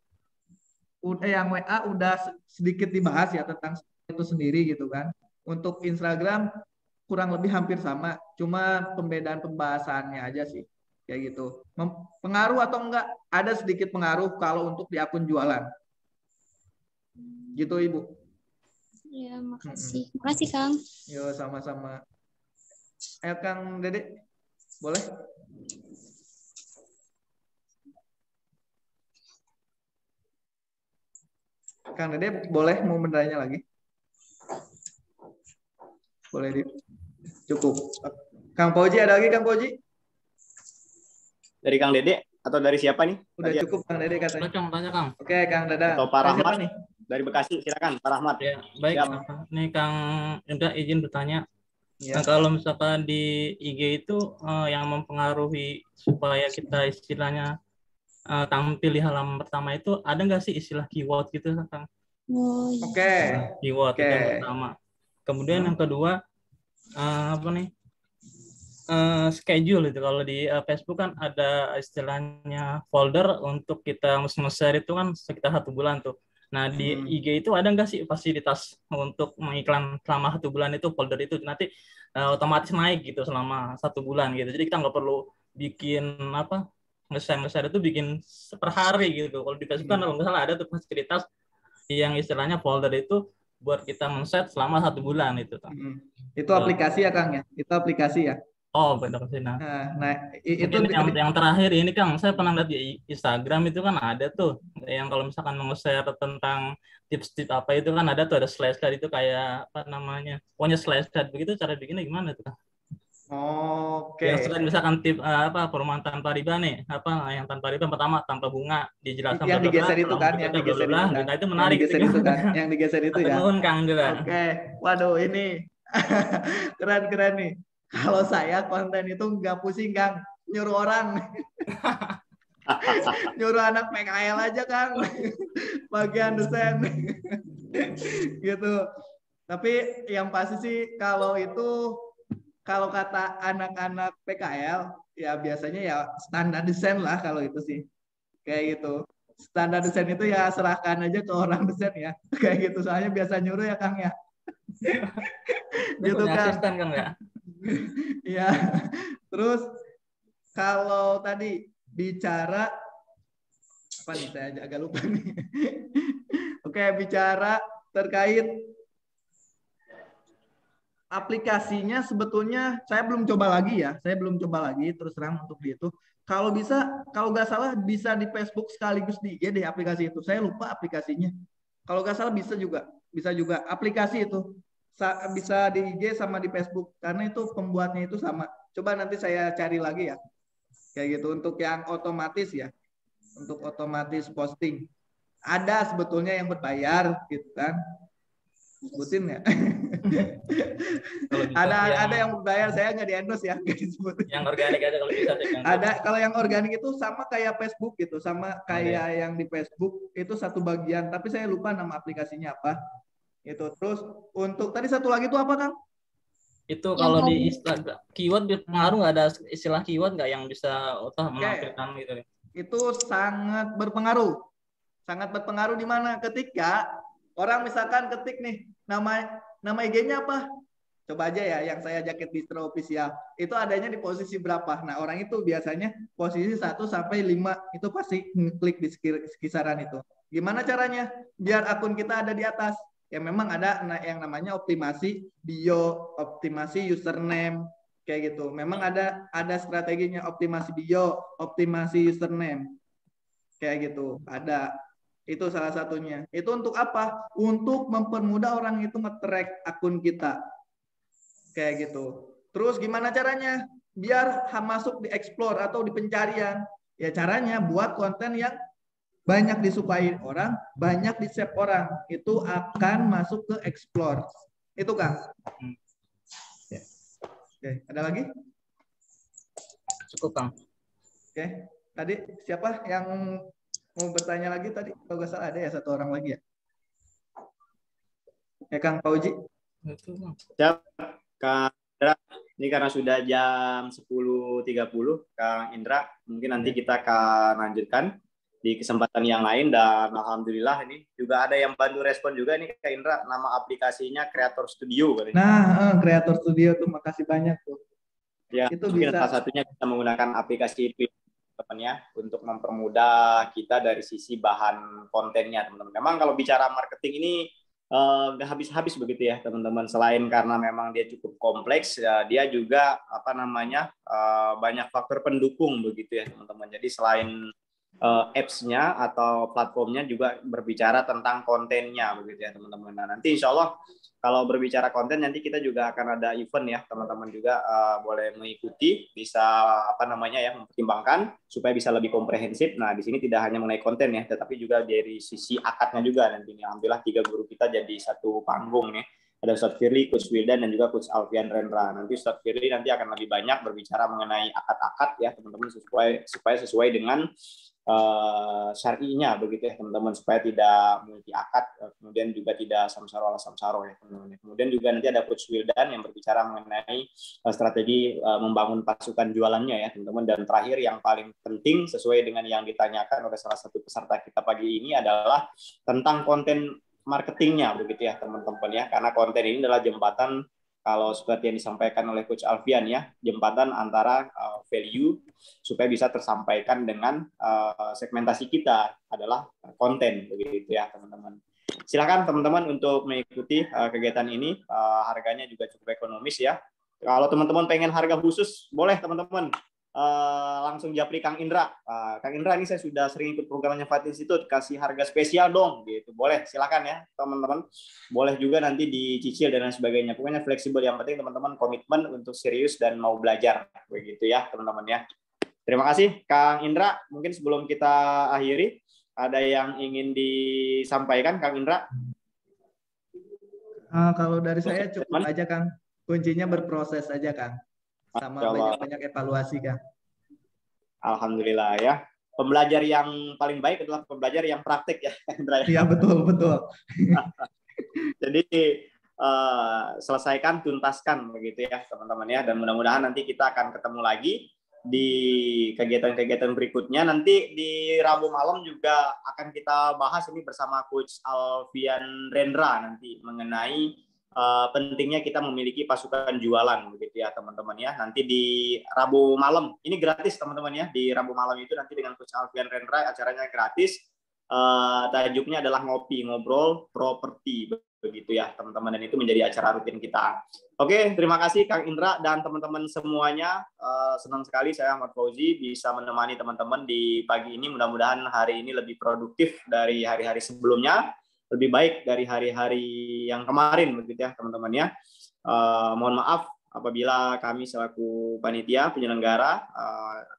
yang WA udah sedikit dibahas ya tentang itu sendiri gitu kan. Untuk Instagram kurang lebih hampir sama, cuma pembedaan pembahasannya aja sih kayak gitu. Pengaruh atau enggak? Ada sedikit pengaruh kalau untuk di akun jualan. Gitu Ibu. Ya, makasih. Makasih Kang. Yo, sama-sama. Ayo Kang Dede, boleh? Kang Dede, boleh mau bertanya lagi? Boleh, cukup. Kang Fauji, ada lagi Kang Fauji? Dari Kang Dede atau dari siapa nih? Udah cukup Kang Dede katanya. Tanya Kang. Oke, Kang Dada. Atau Pak Rahmat nih? Dari Bekasi, silakan Pak Rahmat. Ya, baik. Nih Kang Indra izin bertanya. Ya. Nah, kalau misalkan di IG itu yang mempengaruhi supaya kita istilahnya tampil di halaman pertama itu ada nggak sih istilah keyword gitu Kang? Oke. Keyword itu yang pertama. Kemudian yang kedua apa nih? Schedule itu kalau di Facebook kan ada istilahnya folder untuk kita nge-share itu kan sekitar 1 bulan tuh. Nah di IG itu ada nggak sih fasilitas untuk mengiklan selama 1 bulan itu folder itu nanti otomatis naik gitu selama 1 bulan gitu. Jadi kita nggak perlu bikin apa nge-share itu bikin per hari gitu. Kalau di Facebook kan kalau nggak salah ada tuh fasilitas yang istilahnya folder itu buat kita men-set selama 1 bulan itu. Itu aplikasi ya Kang ya? Itu aplikasi ya? Oh, benar sih. Nah, itu yang terakhir ini Kang, saya pernah lihat di Instagram itu kan ada tuh yang kalau misalkan mau share tentang tips-tips apa itu kan ada tuh, ada slash card itu kayak apa namanya, pokoknya slash card begitu, cara bikinnya gimana tuh Kang? Oke. Yang selain misalkan tip apa perumahan tanpa riba nih, apa yang tanpa riba pertama tanpa bunga, dijelaskan yang digeser itu kan, yang digeser itu kan, itu menarik, yang digeser itu ya. Kang juga. Oke, waduh ini keren nih. Kalau saya konten itu nggak pusing Kang, nyuruh orang, nyuruh anak PKL aja Kang, bagian desain, gitu. Tapi yang pasti sih kalau kata anak-anak PKL ya biasanya ya standar desain lah kalau itu sih, kayak gitu. Standar desain itu ya serahkan aja ke orang desain ya, kayak gitu. Soalnya biasa nyuruh ya Kang ya. Gitu Kang. Asisten Kang ya. Ya, terus kalau tadi bicara apa nih, saya agak lupa nih. Oke, bicara terkait aplikasinya, sebetulnya saya belum coba lagi ya, terus terang untuk di itu. Kalau bisa, kalau nggak salah bisa di Facebook sekaligus di IG deh aplikasi itu. Saya lupa aplikasinya. Kalau nggak salah bisa juga aplikasi itu. Bisa di IG sama di Facebook karena itu pembuatnya itu sama. Coba nanti saya cari lagi ya, kayak gitu. Untuk yang otomatis ya, untuk otomatis posting ada sebetulnya yang berbayar gitu kan, sebutin ya. ada yang berbayar, saya nggak di endorse ya, nggak disebut. Yang organik aja kalau bisa. Ada, kalau yang organik itu sama kayak Facebook gitu, sama kayak yang di Facebook itu satu bagian, tapi saya lupa nama aplikasinya apa. Itu terus untuk tadi satu lagi itu apa Kang? Itu kalau di Instagram keyword berpengaruh, nggak ada istilah keyword nggak yang bisa menampilkan gitu? Itu sangat berpengaruh di mana ketika orang misalkan ketik nih nama IG-nya apa, coba aja ya yang saya Jaket Bistro Official itu adanya di posisi berapa. Nah orang itu biasanya posisi 1 sampai 5 itu pasti klik di kisaran itu. Gimana caranya biar akun kita ada di atas? Ya memang ada yang namanya optimasi bio, optimasi username, kayak gitu. Memang ada strateginya, optimasi bio, optimasi username, kayak gitu. Ada, itu salah satunya. Itu untuk apa? Untuk mempermudah orang itu nge-track akun kita, kayak gitu. Terus gimana caranya biar masuk di explore atau di pencarian? Ya caranya buat konten yang banyak disukai orang, banyak di-save orang, itu akan masuk ke explore. Itu Kang. Oke, ada lagi? Cukup Kang. Oke, tadi siapa yang mau bertanya lagi tadi? Kalau nggak salah ada ya satu orang lagi ya. Ya Kang Pauji. Siap, Kang Indra. Ini karena sudah jam 10.30, Kang Indra, mungkin nanti kita akan lanjutkan di kesempatan yang lain, dan alhamdulillah ini juga ada yang bantu respon juga nih Kak Indra, nama aplikasinya Creator Studio. Nah, Creator Studio tuh makasih banyak tuh. Ya, itu bisa. Salah satunya kita menggunakan aplikasi itu teman-teman untuk mempermudah kita dari sisi bahan kontennya teman-teman. Memang kalau bicara marketing ini nggak habis-habis begitu ya teman-teman. Selain karena memang dia cukup kompleks, dia juga banyak faktor pendukung begitu ya teman-teman. Jadi selain apps-nya atau platformnya juga berbicara tentang kontennya begitu ya teman-teman. Nah, nanti insya Allah kalau berbicara konten nanti kita juga akan ada event ya teman-teman juga boleh mengikuti, bisa mempertimbangkan supaya bisa lebih komprehensif. Nah di sini tidak hanya mengenai konten ya, tetapi juga dari sisi akadnya juga nanti. Alhamdulillah 3 guru kita jadi satu panggung nih. Ada Ustadz Firly, Coach Wildan, dan juga Coach Alfian Rendra. Nanti Ustadz Firly nanti akan lebih banyak berbicara mengenai akad-akad ya teman-teman, supaya sesuai dengan syar'inya begitu ya teman-teman, supaya tidak multi akad, kemudian juga tidak samsaro ala samsaro ya teman-teman. Kemudian juga nanti ada Coach Wildan yang berbicara mengenai strategi membangun pasukan jualannya ya teman-teman. Dan terakhir yang paling penting sesuai dengan yang ditanyakan oleh salah satu peserta kita pagi ini adalah tentang konten marketingnya begitu ya teman-teman ya, karena konten ini adalah jembatan, kalau seperti yang disampaikan oleh Coach Alfian ya, jembatan antara value supaya bisa tersampaikan dengan segmentasi kita adalah konten begitu ya teman-teman. Silakan teman-teman untuk mengikuti kegiatan ini, harganya juga cukup ekonomis ya. Kalau teman-teman pengen harga khusus, boleh teman-teman langsung japri Kang Indra. Kang Indra, ini saya sudah sering ikut programnya Fight Institute, kasih harga spesial dong, gitu. Boleh, silakan ya teman-teman. Boleh juga nanti dicicil dan lain sebagainya. Pokoknya fleksibel. Yang penting teman-teman komitmen untuk serius dan mau belajar, begitu ya teman-teman ya. Terima kasih Kang Indra. Mungkin sebelum kita akhiri, ada yang ingin disampaikan Kang Indra? Kalau dari saya cukup aja Kang. Kuncinya berproses aja Kang. Sama banyak-banyak evaluasi Kang. Alhamdulillah ya. Pembelajar yang paling baik adalah pembelajar yang praktik ya. Iya betul. Jadi selesaikan, tuntaskan begitu ya teman-teman ya. Dan mudah-mudahan nanti kita akan ketemu lagi di kegiatan-kegiatan berikutnya. Nanti di Rabu malam juga akan kita bahas ini bersama Coach Alfian Rendra nanti mengenai pentingnya kita memiliki pasukan jualan begitu ya teman-teman ya. Nanti di Rabu malam, ini gratis teman-teman ya, di Rabu malam itu nanti dengan Coach Alfian Rendra, acaranya gratis. Tajuknya adalah ngobrol properti begitu ya teman-teman, dan itu menjadi acara rutin kita. Oke, terima kasih Kang Indra dan teman-teman semuanya. Senang sekali saya Ahmad Fauzi bisa menemani teman-teman di pagi ini. Mudah-mudahan hari ini lebih produktif dari hari-hari sebelumnya, lebih baik dari hari-hari yang kemarin begitu ya teman-teman ya. Mohon maaf apabila kami selaku panitia penyelenggara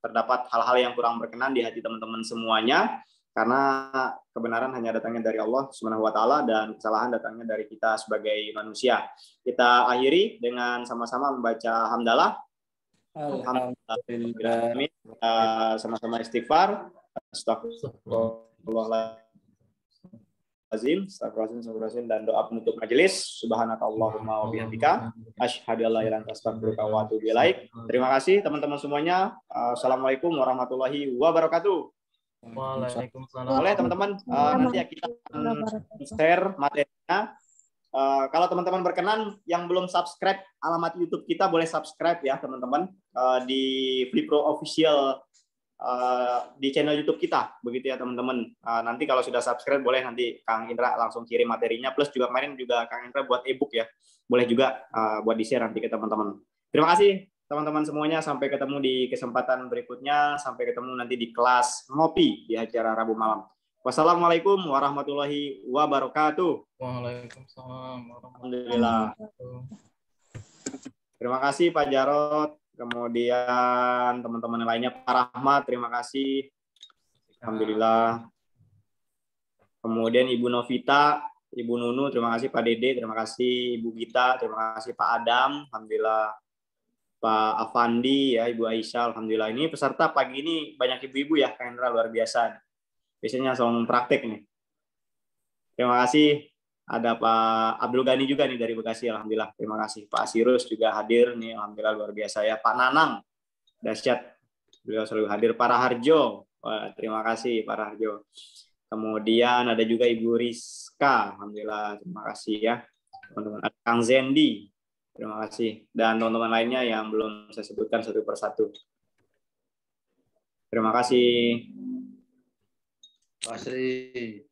terdapat hal-hal yang kurang berkenan di hati teman-teman semuanya, karena kebenaran hanya datangnya dari Allah Subhanahu wa taala dan kesalahan datangnya dari kita sebagai manusia. Kita akhiri dengan sama-sama membaca hamdalah. Alhamdulillah. Sama-sama istighfar. Astagfirullah. Astagfirullahaladzim, dan doa penutup majelis. Subhanakallahumma wa bihamdika asyhadu an la ilaha illa anta astaghfiruka wa atubu ilaik. Terima kasih teman-teman semuanya. Assalamualaikum warahmatullahi wabarakatuh. Waalaikumsalam. Boleh teman-teman, nanti ya kita akan share materinya. Kalau teman-teman berkenan yang belum subscribe alamat YouTube kita, boleh subscribe ya teman-teman di Flipro Official di channel YouTube kita, begitu ya teman-teman. Nanti kalau sudah subscribe boleh nanti Kang Indra langsung kirim materinya, plus juga kemarin juga Kang Indra buat ebook ya, boleh juga buat di share nanti ke teman-teman. Terima kasih teman-teman semuanya, sampai ketemu di kesempatan berikutnya, sampai ketemu nanti di kelas ngopi di acara Rabu malam. Wassalamualaikum warahmatullahi wabarakatuh. Waalaikumsalam warahmatullahi wabarakatuh. Terima kasih Pak Jarot. Kemudian teman-teman lainnya, Pak Rahmat, terima kasih. Alhamdulillah. Kemudian Ibu Novita, Ibu Nunu, terima kasih. Pak Dede, terima kasih. Ibu Gita, terima kasih. Pak Adam, alhamdulillah. Pak Afandi, ya, Ibu Aisyah, alhamdulillah. Ini peserta pagi ini banyak ibu-ibu ya, Kang Indra, luar biasa. Biasanya langsung praktek nih. Terima kasih. Ada Pak Abdul Ghani juga nih dari Bekasi, alhamdulillah. Terima kasih. Pak Asirus juga hadir nih, alhamdulillah luar biasa ya. Pak Nanang, dahsyat, beliau selalu hadir. Pak Raharjo, wah, terima kasih Pak Raharjo. Kemudian ada juga Ibu Rizka, alhamdulillah, terima kasih ya. Teman-teman, ada Kang Zendi, terima kasih. Dan teman-teman lainnya yang belum saya sebutkan satu persatu. Terima kasih. Terima kasih.